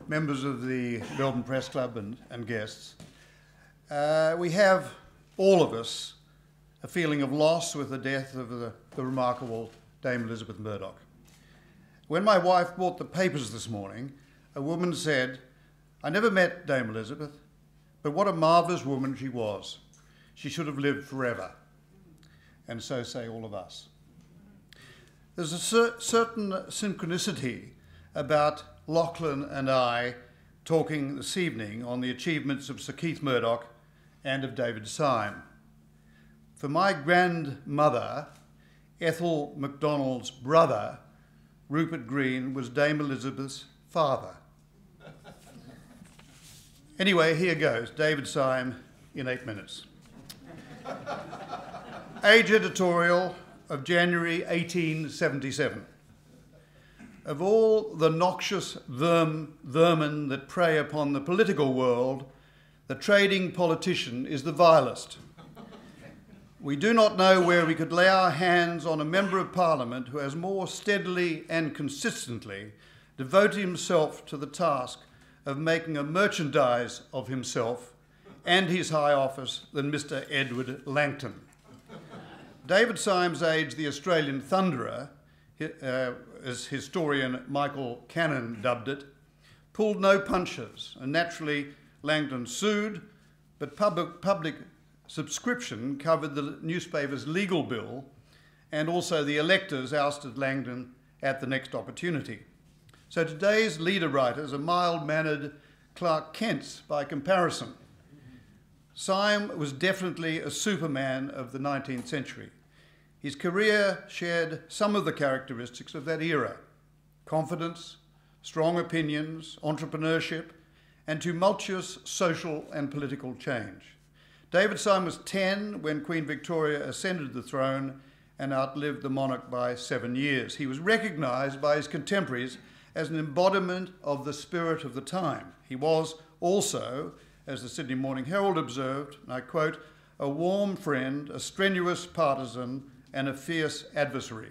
Members of the Melbourne Press Club and guests, we have, all of us, a feeling of loss with the death of the remarkable Dame Elisabeth Murdoch. When my wife bought the papers this morning, a woman said, I never met Dame Elisabeth, but what a marvellous woman she was. She should have lived forever. And so say all of us. There's a certain synchronicity about Lachlan and I talking this evening on the achievements of Sir Keith Murdoch and of David Syme. For my grandmother, Ethel Mcdonald's brother, Rupert Green, was Dame Elisabeth's father. Anyway, here goes, David Syme in 8 minutes. Age editorial of January 1877. Of all the noxious vermin that prey upon the political world, the trading politician is the vilest. We do not know where we could lay our hands on a member of Parliament who has more steadily and consistently devoted himself to the task of making a merchandise of himself and his high office than Mr. Edward Langton. David Syme's age, the Australian Thunderer, as historian Michael Cannon dubbed it, pulled no punches, and naturally Langton sued, but public subscription covered the newspaper's legal bill, and also the electors ousted Langton at the next opportunity. So today's leader writers are mild-mannered Clark Kents by comparison. Syme was definitely a Superman of the 19th century. His career shared some of the characteristics of that era: confidence, strong opinions, entrepreneurship, and tumultuous social and political change. David Syme was 10 when Queen Victoria ascended the throne and outlived the monarch by 7 years. He was recognised by his contemporaries as an embodiment of the spirit of the time. He was also, as the Sydney Morning Herald observed, and I quote, a warm friend, a strenuous partisan, and a fierce adversary.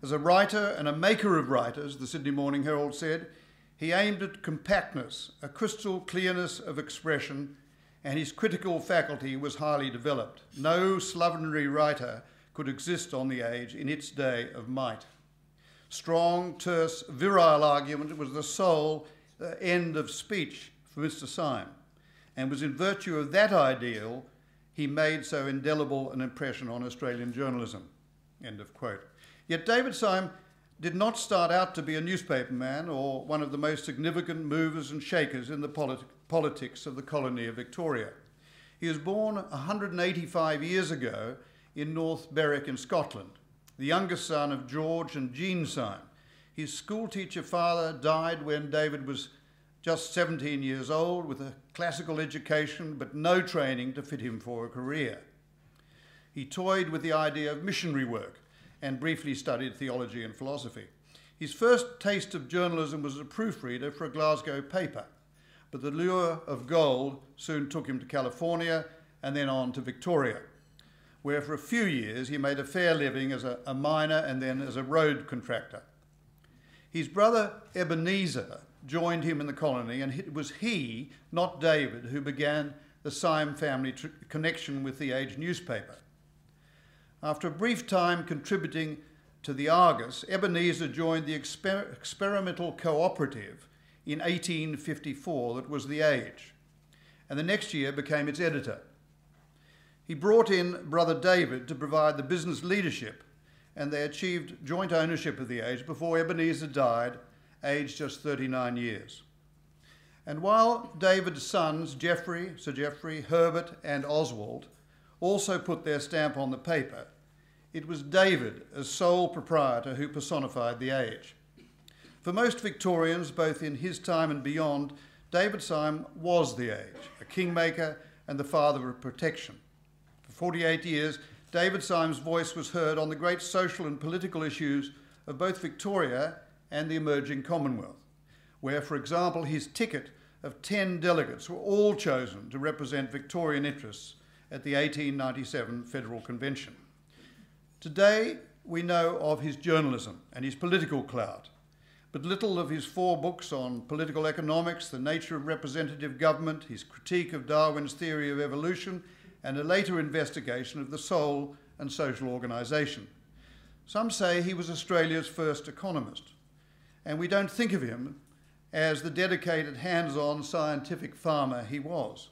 As a writer and a maker of writers, the Sydney Morning Herald said, he aimed at compactness, a crystal clearness of expression, and his critical faculty was highly developed. No slovenly writer could exist on the Age in its day of might. Strong, terse, virile argument was the sole end of speech for Mr. Syme, and was in virtue of that ideal he made so indelible an impression on Australian journalism. End of quote. Yet David Syme did not start out to be a newspaperman or one of the most significant movers and shakers in the politics of the colony of Victoria. He was born 185 years ago in North Berwick in Scotland, the youngest son of George and Jean Syme. His schoolteacher father died when David was just 17 years old, with a classical education but no training to fit him for a career. He toyed with the idea of missionary work and briefly studied theology and philosophy. His first taste of journalism was as a proofreader for a Glasgow paper, but the lure of gold soon took him to California and then on to Victoria, where for a few years he made a fair living as a miner and then as a road contractor. His brother Ebenezer joined him in the colony, and it was he, not David, who began the Syme family connection with the Age newspaper. After a brief time contributing to the Argus, Ebenezer joined the experimental cooperative in 1854 that was the Age, and the next year became its editor. He brought in brother David to provide the business leadership, and they achieved joint ownership of the Age before Ebenezer died, aged just 39 years. And while David's sons, Geoffrey, Sir Geoffrey, Herbert and Oswald, also put their stamp on the paper, it was David as sole proprietor who personified the Age. For most Victorians, both in his time and beyond, David Syme was the Age, a kingmaker and the father of protection. For 48 years, David Syme's voice was heard on the great social and political issues of both Victoria and the emerging Commonwealth, where, for example, his ticket of 10 delegates were all chosen to represent Victorian interests at the 1897 Federal Convention. Today, we know of his journalism and his political clout, but little of his 4 books on political economics, the nature of representative government, his critique of Darwin's theory of evolution, and a later investigation of the soul and social organisation. Some say he was Australia's first economist, and we don't think of him as the dedicated, hands-on scientific farmer he was.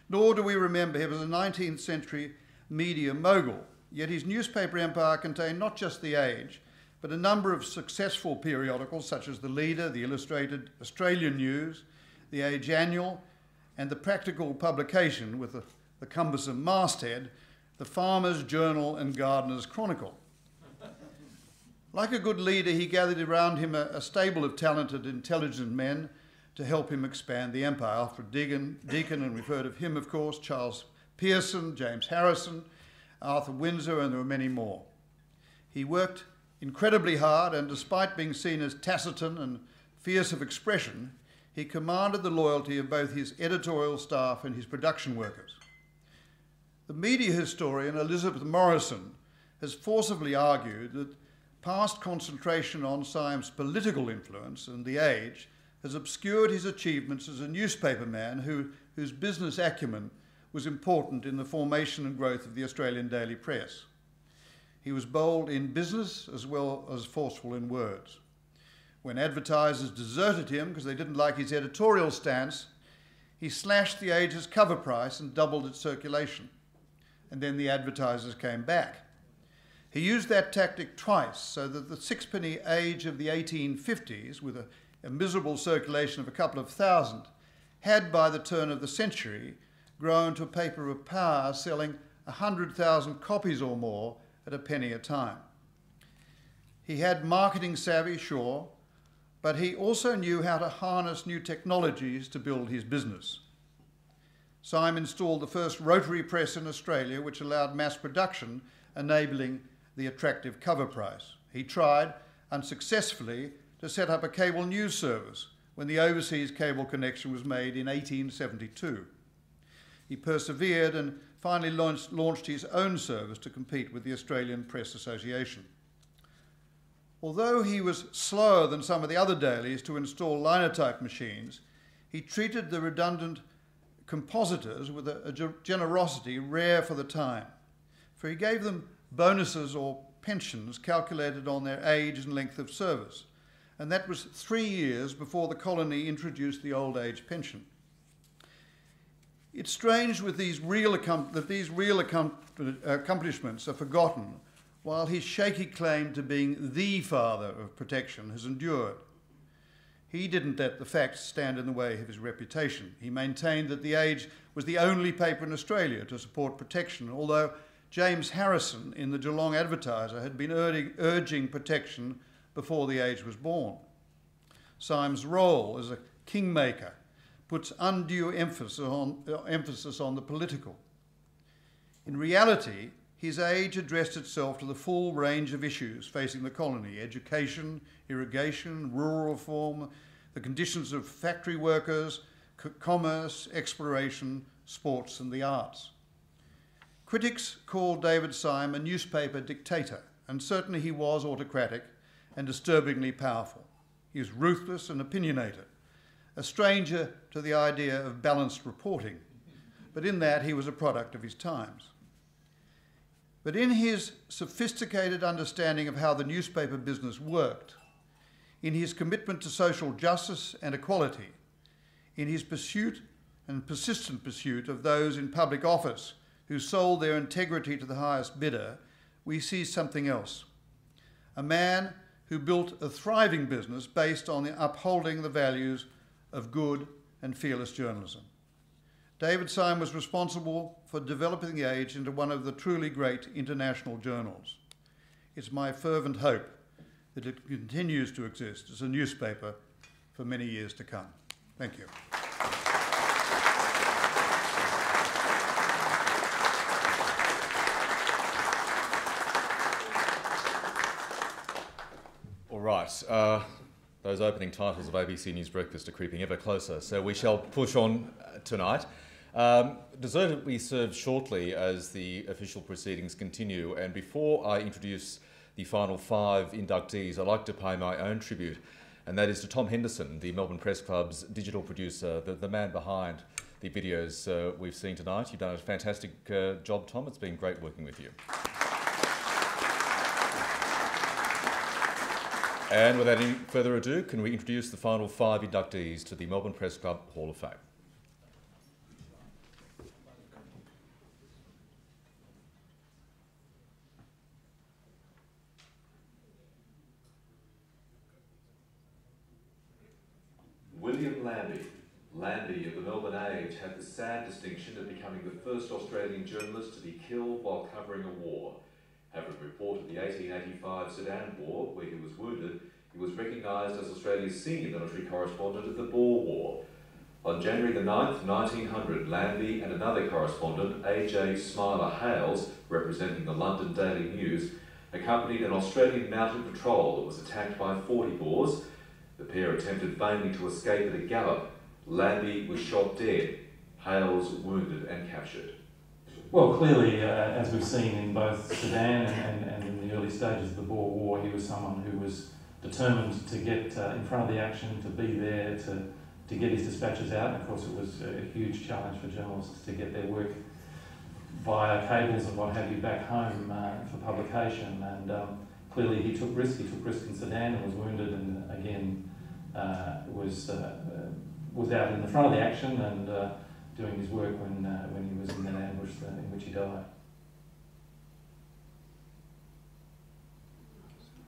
Nor do we remember him as a 19th century media mogul, yet his newspaper empire contained not just The Age, but a number of successful periodicals such as The Leader, The Illustrated, Australian News, The Age Annual, and the practical publication with the cumbersome masthead, The Farmer's Journal and Gardener's Chronicle. Like a good leader, he gathered around him a stable of talented, intelligent men to help him expand the empire. Alfred Deakin, and we've heard of him, of course, Charles Pearson, James Harrison, Arthur Windsor, and there were many more. He worked incredibly hard, and despite being seen as taciturn and fierce of expression, he commanded the loyalty of both his editorial staff and his production workers. The media historian Elisabeth Morrison has forcibly argued that past concentration on Syme's political influence and The Age has obscured his achievements as a newspaperman whose business acumen was important in the formation and growth of the Australian daily press. He was bold in business as well as forceful in words. When advertisers deserted him because they didn't like his editorial stance, he slashed The Age's cover price and doubled its circulation. And then the advertisers came back. He used that tactic twice, so that the sixpenny Age of the 1850s, with a miserable circulation of a couple of thousand, had by the turn of the century grown to a paper of power, selling 100,000 copies or more at a penny a time. He had marketing savvy, sure, but he also knew how to harness new technologies to build his business. Syme installed the first rotary press in Australia, which allowed mass production, enabling the attractive cover price. He tried, unsuccessfully, to set up a cable news service when the overseas cable connection was made in 1872. He persevered and finally launched his own service to compete with the Australian Press Association. Although he was slower than some of the other dailies to install linotype machines, he treated the redundant compositors with a generosity rare for the time, for he gave them bonuses or pensions calculated on their age and length of service, and that was 3 years before the colony introduced the old age pension. It's strange that these real accomplishments are forgotten, while his shaky claim to being the father of protection has endured. He didn't let the facts stand in the way of his reputation. He maintained that The Age was the only paper in Australia to support protection, although James Harrison in the Geelong Advertiser had been urging protection before The Age was born. Syme's role as a kingmaker puts undue emphasis on the political. In reality, his Age addressed itself to the full range of issues facing the colony: education, irrigation, rural reform, the conditions of factory workers, commerce, exploration, sports and the arts. Critics called David Syme a newspaper dictator, and certainly he was autocratic and disturbingly powerful. He was ruthless and opinionated, a stranger to the idea of balanced reporting, but in that he was a product of his times. But in his sophisticated understanding of how the newspaper business worked, in his commitment to social justice and equality, in his pursuit and persistent pursuit of those in public office who sold their integrity to the highest bidder, we see something else. A man who built a thriving business based on upholding the values of good and fearless journalism. David Syme was responsible for developing The Age into one of the truly great international journals. It's my fervent hope that it continues to exist as a newspaper for many years to come. Thank you. All right. Those opening titles of ABC News Breakfast are creeping ever closer, so we shall push on tonight. Dessert will be served shortly as the official proceedings continue, and before I introduce the final 5 inductees, I'd like to pay my own tribute, and that is to Tom Henderson, the Melbourne Press Club's digital producer, the man behind the videos we've seen tonight. You've done a fantastic job, Tom. It's been great working with you. And without any further ado, can we introduce the final 5 inductees to the Melbourne Press Club Hall of Fame? William Lambie. Lambie of the Melbourne Age had the sad distinction of becoming the first Australian journalist to be killed while covering a war. Having reported the 1885 Sudan War, where he was wounded, he was recognised as Australia's senior military correspondent at the Boer War. On January the 9th, 1900, Lambie and another correspondent, A.J. Smiler Hales, representing the London Daily News, accompanied an Australian mounted patrol that was attacked by 40 Boers. The pair attempted vainly to escape at a gallop. Lambie was shot dead, Hales wounded and captured. Well, clearly, as we've seen in both Sudan and in the early stages of the Boer War, he was someone who was determined to get in front of the action, to be there, to get his dispatches out. And of course, it was a huge challenge for journalists to get their work via cables and what have you back home for publication. And clearly, he took risk. He took risk in Sudan and was wounded, and again was out in the front of the action and doing his work when he was in that ambush in which he died.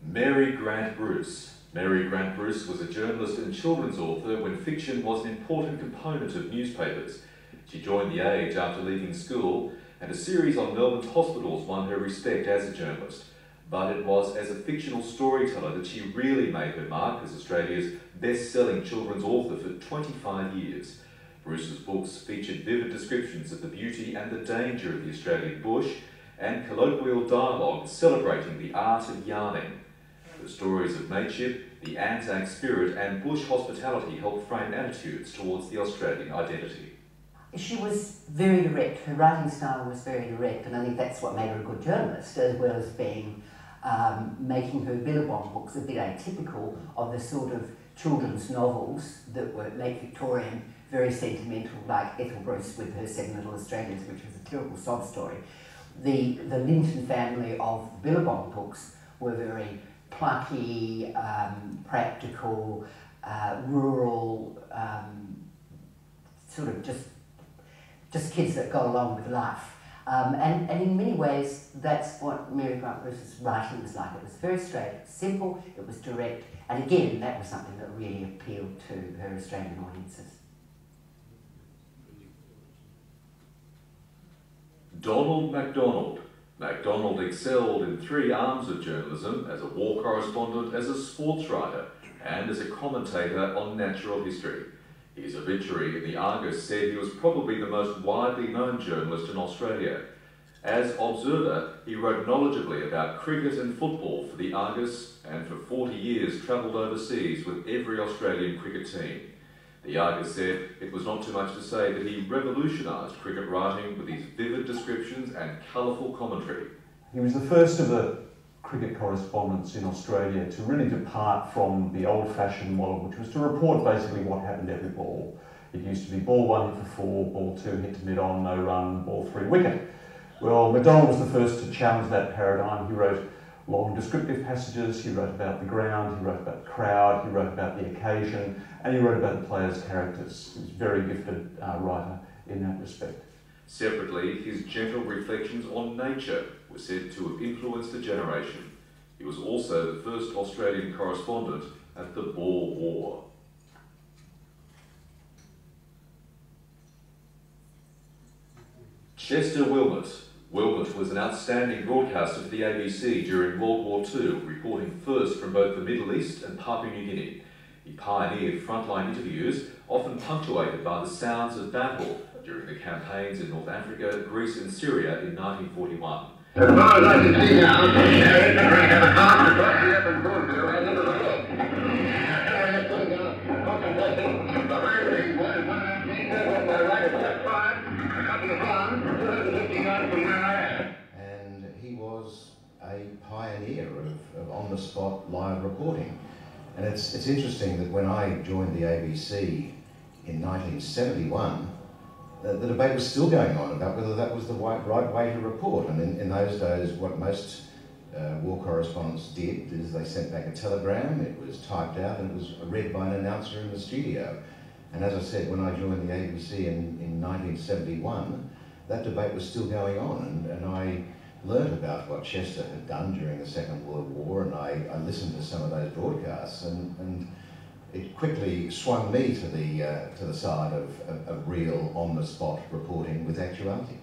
Mary Grant Bruce. Mary Grant Bruce was a journalist and children's author when fiction was an important component of newspapers. She joined The Age after leaving school, and a series on Melbourne's hospitals won her respect as a journalist. But it was as a fictional storyteller that she really made her mark as Australia's best-selling children's author for 25 years. Bruce's books featured vivid descriptions of the beauty and the danger of the Australian bush, and colloquial dialogue celebrating the art of yarning. The stories of mateship, the Anzac spirit and bush hospitality helped frame attitudes towards the Australian identity. She was very direct. Her writing style was very direct, and I think that's what made her a good journalist, as well as being making her Billabong books a bit atypical of the sort of children's novels that were late Victorian, very sentimental, like Ethel Bruce with her 7 Little Australians, which was a terrible sob story. The Linton family of Billabong books were very plucky, practical, rural, sort of just kids that go along with life. And in many ways, that's what Mary Grant Bruce's writing was like. It was very straight, simple, it was direct, and again, that was something that really appealed to her Australian audiences. Donald Macdonald. Macdonald excelled in 3 arms of journalism: as a war correspondent, as a sports writer, and as a commentator on natural history. His obituary in the Argus said he was probably the most widely known journalist in Australia. As observer, he wrote knowledgeably about cricket and football for the Argus, and for 40 years travelled overseas with every Australian cricket team. The Argus said it was not too much to say that he revolutionised cricket writing with his vivid descriptions and colourful commentary. He was the first of the cricket correspondents in Australia to really depart from the old-fashioned model, which was to report basically what happened every ball. It used to be ball 1 hit for 4, ball 2 hit to mid-on, no run, ball 3 wicket. Well, Mcdonald was the first to challenge that paradigm. He wrote long descriptive passages, he wrote about the ground, he wrote about the crowd, he wrote about the occasion, and he wrote about the players' characters. He was a very gifted writer in that respect. Separately, his gentle reflections on nature were said to have influenced a generation. He was also the first Australian correspondent at the Boer War. Chester Wilmot. Wilmot was an outstanding broadcaster for the ABC during World War II, reporting first from both the Middle East and Papua New Guinea. He pioneered frontline interviews, often punctuated by the sounds of battle during the campaigns in North Africa, Greece and Syria in 1941. As far as I can see now, there is a drink at a top across the up and Behind me was one of them things that on my right at left 5, a couple of farms, 250 yards from where I am. And he was a pioneer of on-the-spot live reporting. And it's interesting that when I joined the ABC in 1971, the debate was still going on about whether that was the right way to report. And in those days, what most war correspondents did is they sent back a telegram, it was typed out and it was read by an announcer in the studio. And as I said, when I joined the ABC in 1971, that debate was still going on, and I learnt about what Chester had done during the Second World War, and I listened to some of those broadcasts, and it quickly swung me to the side of real on-the-spot reporting with actuality.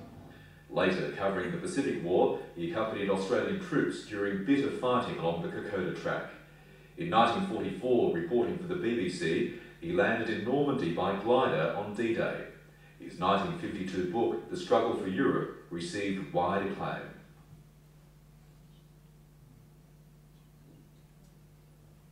Later, covering the Pacific War, he accompanied Australian troops during bitter fighting along the Kokoda Track. In 1944, reporting for the BBC, he landed in Normandy by glider on D-Day. His 1952 book, The Struggle for Europe, received wide acclaim.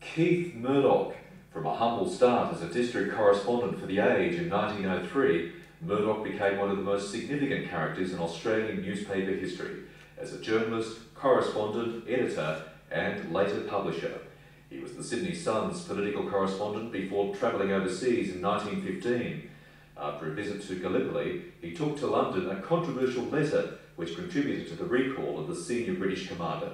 Keith Murdoch. From a humble start as a district correspondent for The Age in 1903, Murdoch became one of the most significant characters in Australian newspaper history, as a journalist, correspondent, editor, and later publisher. He was the Sydney Sun's political correspondent before travelling overseas in 1915. After a visit to Gallipoli, he took to London a controversial letter which contributed to the recall of the senior British commander.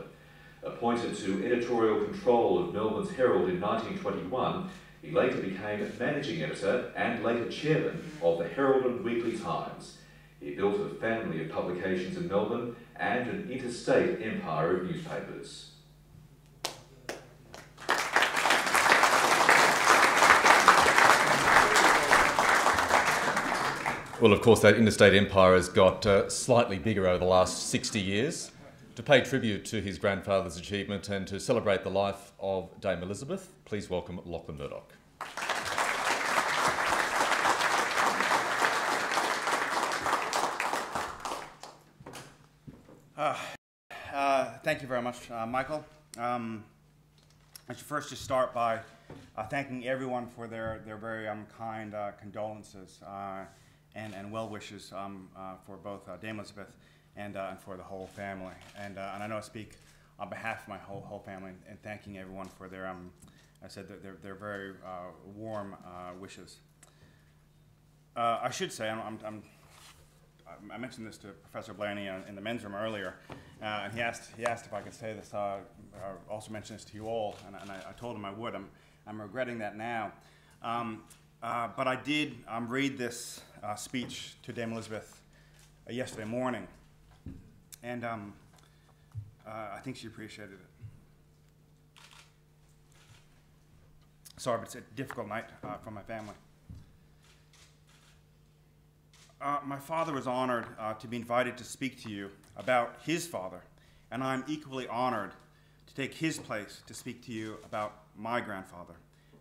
Appointed to editorial control of Melbourne's Herald in 1921, he later became managing editor and later chairman of the Herald and Weekly Times. He built a family of publications in Melbourne and an interstate empire of newspapers. Well, of course, that interstate empire has got slightly bigger over the last 60 years. To pay tribute to his grandfather's achievement and to celebrate the life of Dame Elisabeth, please welcome Lachlan Murdoch. Thank you very much, Michael. I should first just start by thanking everyone for their very kind condolences and well wishes for both Dame Elisabeth and for the whole family. And I know I speak on behalf of my whole family in thanking everyone for their, I said that their very warm wishes. I should say, I mentioned this to Professor Blaney in the men's room earlier, and he asked if I could say this. I also mentioned this to you all, and I told him I would. I'm regretting that now. But I did read this speech to Dame Elisabeth yesterday morning, and I think she appreciated it. Sorry, but it's a difficult night for my family. My father was honored to be invited to speak to you about his father, and I'm equally honored to take his place to speak to you about my grandfather,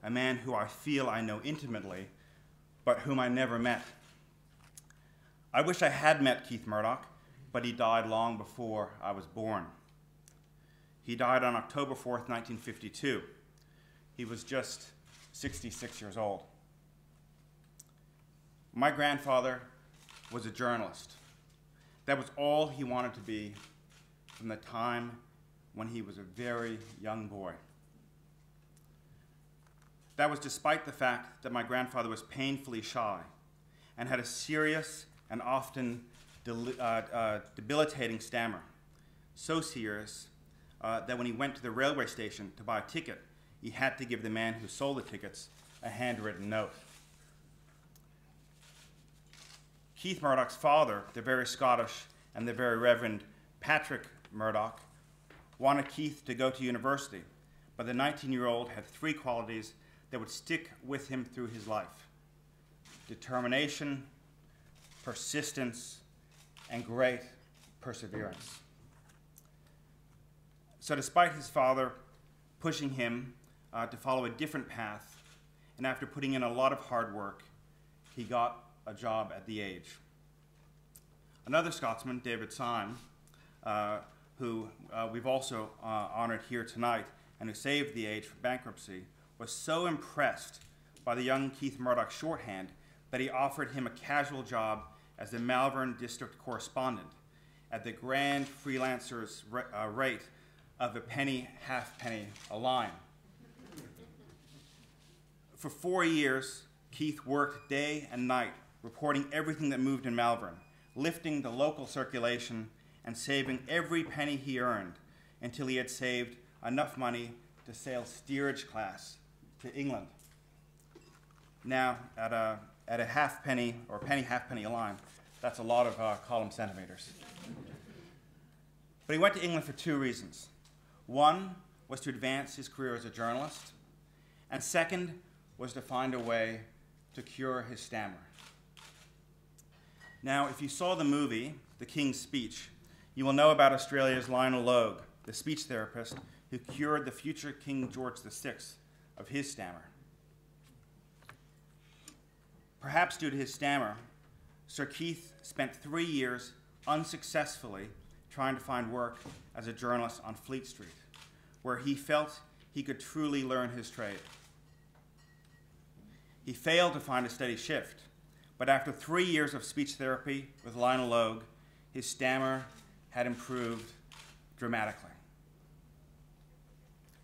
a man who I feel I know intimately, but whom I never met. I wish I had met Keith Murdoch, but he died long before I was born. He died on October 4th, 1952. He was just 66 years old. My grandfather was a journalist. That was all he wanted to be from the time when he was a very young boy. That was despite the fact that my grandfather was painfully shy and had a serious and often debilitating stammer, so serious that when he went to the railway station to buy a ticket, he had to give the man who sold the tickets a handwritten note. Keith Murdoch's father, the very Scottish and the very Reverend Patrick Murdoch, wanted Keith to go to university, but the 19-year-old had three qualities that would stick with him through his life: determination, persistence, and great perseverance. So despite his father pushing him to follow a different path, and after putting in a lot of hard work, he got a job at The Age. Another Scotsman, David Syme, who we've also honored here tonight and who saved The Age from bankruptcy, was so impressed by the young Keith Murdoch shorthand that he offered him a casual job as the Malvern district correspondent at the grand freelancer's rate of a penny, halfpenny a line. For 4 years, Keith worked day and night reporting everything that moved in Malvern, lifting the local circulation and saving every penny he earned until he had saved enough money to sail steerage class to England. Now, at a halfpenny or halfpenny a line, that's a lot of column centimeters. But he went to England for two reasons. One was to advance his career as a journalist, and second was to find a way to cure his stammer. Now, if you saw the movie, The King's Speech, you will know about Australia's Lionel Logue, the speech therapist who cured the future King George VI of his stammer. Perhaps due to his stammer, Sir Keith spent 3 years unsuccessfully trying to find work as a journalist on Fleet Street, where he felt he could truly learn his trade. He failed to find a steady shift, but after 3 years of speech therapy with Lionel Logue, his stammer had improved dramatically.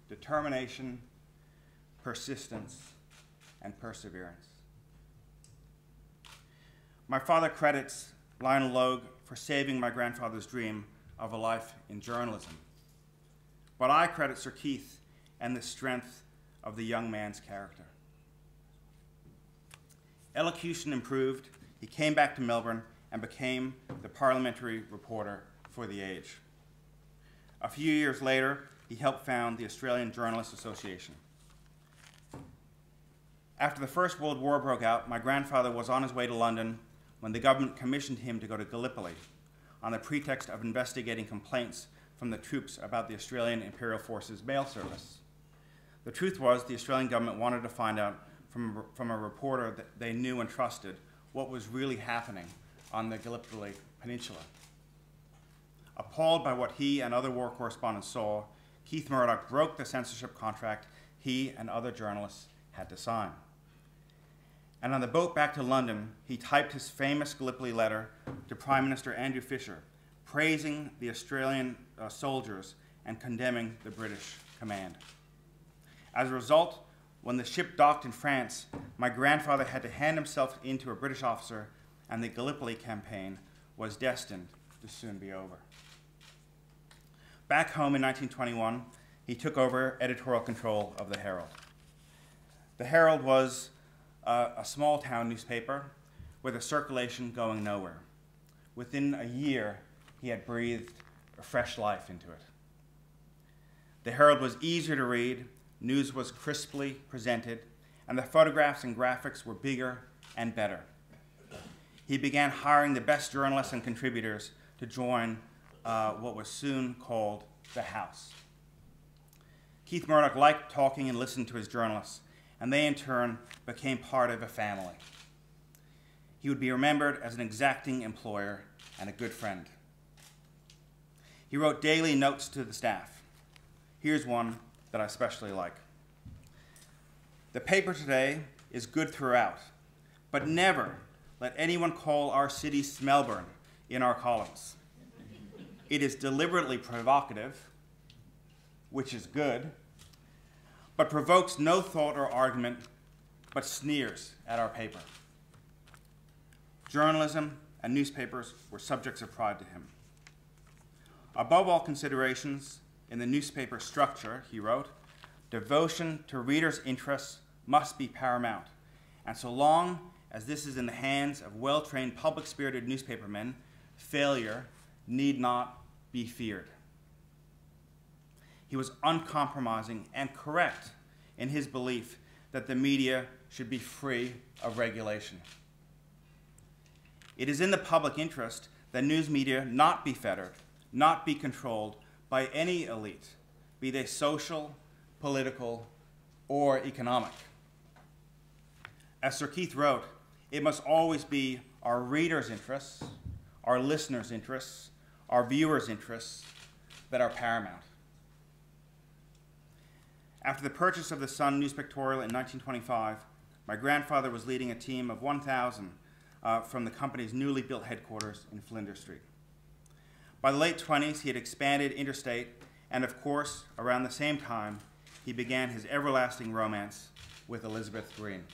Determination, persistence, and perseverance. My father credits Lionel Logue for saving my grandfather's dream of a life in journalism. But I credit Sir Keith and the strength of the young man's character. Elocution improved. He came back to Melbourne and became the parliamentary reporter for The Age. A few years later, he helped found the Australian Journalists Association. After the First World War broke out, my grandfather was on his way to London when the government commissioned him to go to Gallipoli on the pretext of investigating complaints from the troops about the Australian Imperial Forces mail service. The truth was the Australian government wanted to find out from a reporter that they knew and trusted what was really happening on the Gallipoli Peninsula. Appalled by what he and other war correspondents saw, Keith Murdoch broke the censorship contract he and other journalists had to sign. And on the boat back to London, he typed his famous Gallipoli letter to Prime Minister Andrew Fisher, praising the Australian soldiers and condemning the British command. As a result, when the ship docked in France, my grandfather had to hand himself in to a British officer, and the Gallipoli campaign was destined to soon be over. Back home in 1921, he took over editorial control of the Herald. The Herald was a small town newspaper with a circulation going nowhere. Within a year, he had breathed a fresh life into it. The Herald was easier to read, news was crisply presented, and the photographs and graphics were bigger and better. He began hiring the best journalists and contributors to join what was soon called the House. Keith Murdoch liked talking and listened to his journalists, and they in turn became part of a family. He would be remembered as an exacting employer and a good friend. He wrote daily notes to the staff. Here's one that I especially like. The paper today is good throughout, but never let anyone call our city Melbourne in our columns. It is deliberately provocative, which is good, but provokes no thought or argument, but sneers at our paper. Journalism and newspapers were subjects of pride to him. Above all considerations, in the newspaper structure, he wrote, devotion to readers' interests must be paramount, and so long as this is in the hands of well-trained, public-spirited newspapermen, failure need not be feared. He was uncompromising and correct in his belief that the media should be free of regulation. It is in the public interest that news media not be fettered, not be controlled by any elite, be they social, political, or economic. As Sir Keith wrote, it must always be our readers' interests, our listeners' interests, our viewers' interests that are paramount. After the purchase of the Sun News Pictorial in 1925, my grandfather was leading a team of 1,000 from the company's newly built headquarters in Flinders Street. By the late 20s, he had expanded interstate, and of course, around the same time, he began his everlasting romance with Elisabeth Green.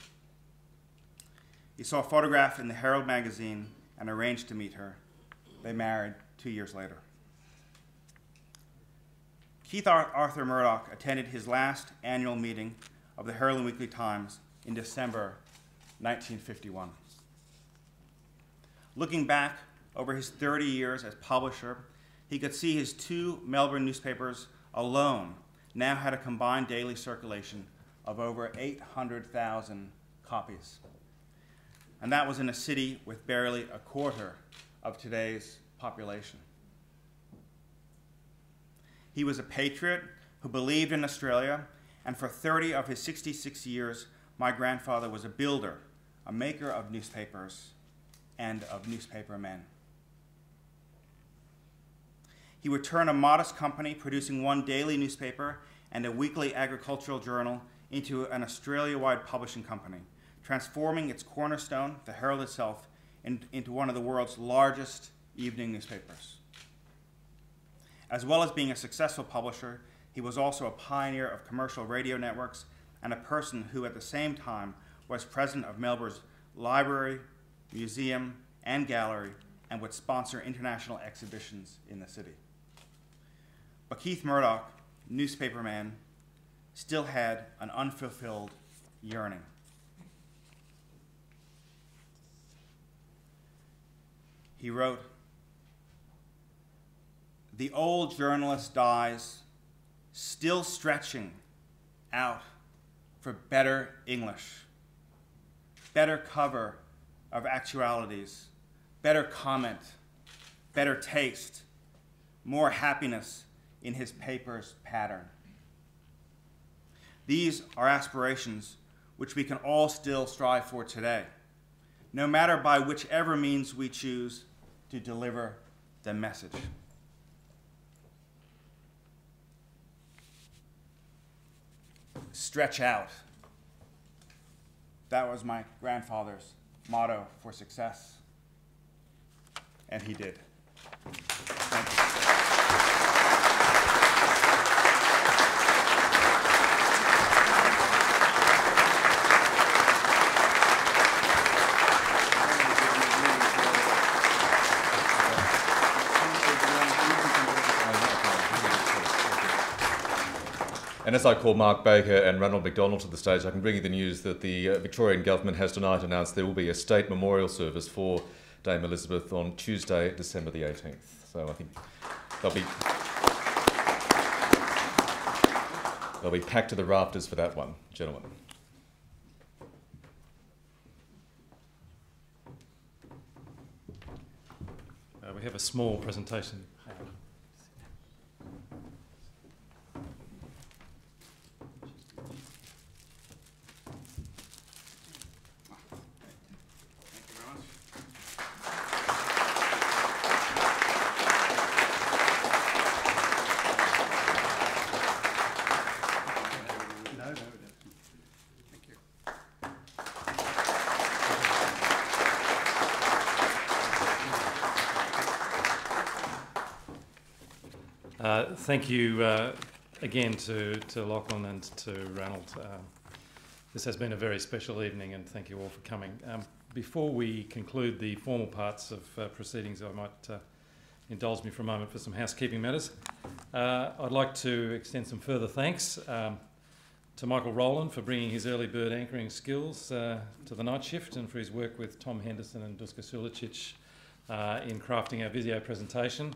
He saw a photograph in the Herald magazine and arranged to meet her. They married 2 years later. Keith Arthur Murdoch attended his last annual meeting of the Herald and Weekly Times in December 1951. Looking back over his 30 years as publisher, he could see his 2 Melbourne newspapers alone now had a combined daily circulation of over 800,000 copies. And that was in a city with barely a quarter of today's population. He was a patriot who believed in Australia, and for 30 of his 66 years, my grandfather was a builder, a maker of newspapers, and of newspapermen. He would turn a modest company producing 1 daily newspaper and a weekly agricultural journal into an Australia-wide publishing company, transforming its cornerstone, the Herald itself, into one of the world's largest evening newspapers. As well as being a successful publisher, he was also a pioneer of commercial radio networks and a person who at the same time was president of Melbourne's library, museum, and gallery, and would sponsor international exhibitions in the city. But Keith Murdoch, newspaperman, still had an unfulfilled yearning. He wrote, "The old journalist dies, still stretching out for better English, better cover of actualities, better comment, better taste, more happiness in his paper's pattern." These are aspirations which we can all still strive for today, no matter by whichever means we choose to deliver the message. Stretch out. That was my grandfather's motto for success, and he did. Thank you. And as I call Mark Baker and Ranald Mcdonald to the stage, I can bring you the news that the Victorian government has tonight announced there will be a state memorial service for Dame Elisabeth on Tuesday, December the 18th. So I think they'll be packed to the rafters for that one, gentlemen. We have a small presentation. Thank you again to Lachlan and to Ranald. This has been a very special evening, and thank you all for coming. Before we conclude the formal parts of proceedings, I might indulge me for a moment for some housekeeping matters. I'd like to extend some further thanks to Michael Rowland for bringing his early bird anchoring skills to the night shift, and for his work with Tom Henderson and Duska Sulicic in crafting our video presentation.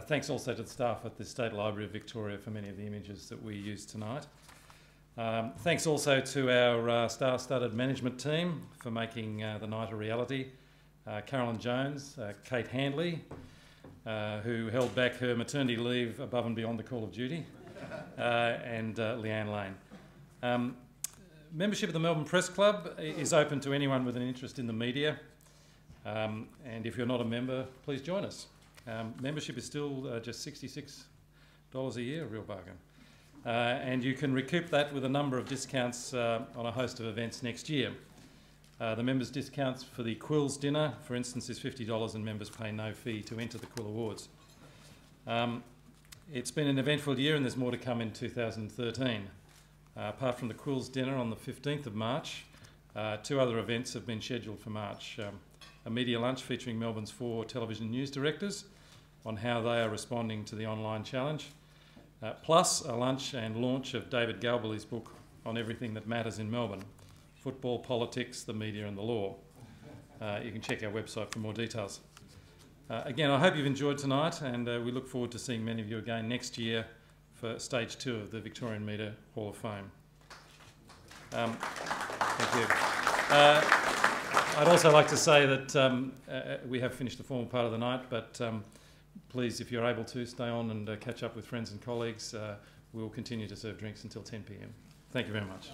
Thanks also to the staff at the State Library of Victoria for many of the images that we used tonight. Thanks also to our star-studded management team for making the night a reality. Carolyn Jones, Kate Handley, who held back her maternity leave above and beyond the call of duty, and Leanne Lane. Membership of the Melbourne Press Club is open to anyone with an interest in the media, and if you're not a member, please join us. Membership is still just $66 a year, a real bargain. And you can recoup that with a number of discounts on a host of events next year. The members' discounts for the Quills dinner, for instance, is $50, and members pay no fee to enter the Quill Awards. It's been an eventful year, and there's more to come in 2013. Apart from the Quills dinner on the 15th of March, 2 other events have been scheduled for March. A media lunch featuring Melbourne's 4 television news directors on how they are responding to the online challenge, plus a lunch and launch of David Galbely's book on everything that matters in Melbourne: football, politics, the media and the law. You can check our website for more details. Again, I hope you've enjoyed tonight, and we look forward to seeing many of you again next year for stage 2 of the Victorian Media Hall of Fame. Thank you. I'd also like to say that we have finished the formal part of the night, but please, if you're able to, stay on and catch up with friends and colleagues. We'll continue to serve drinks until 10 p.m. Thank you very much.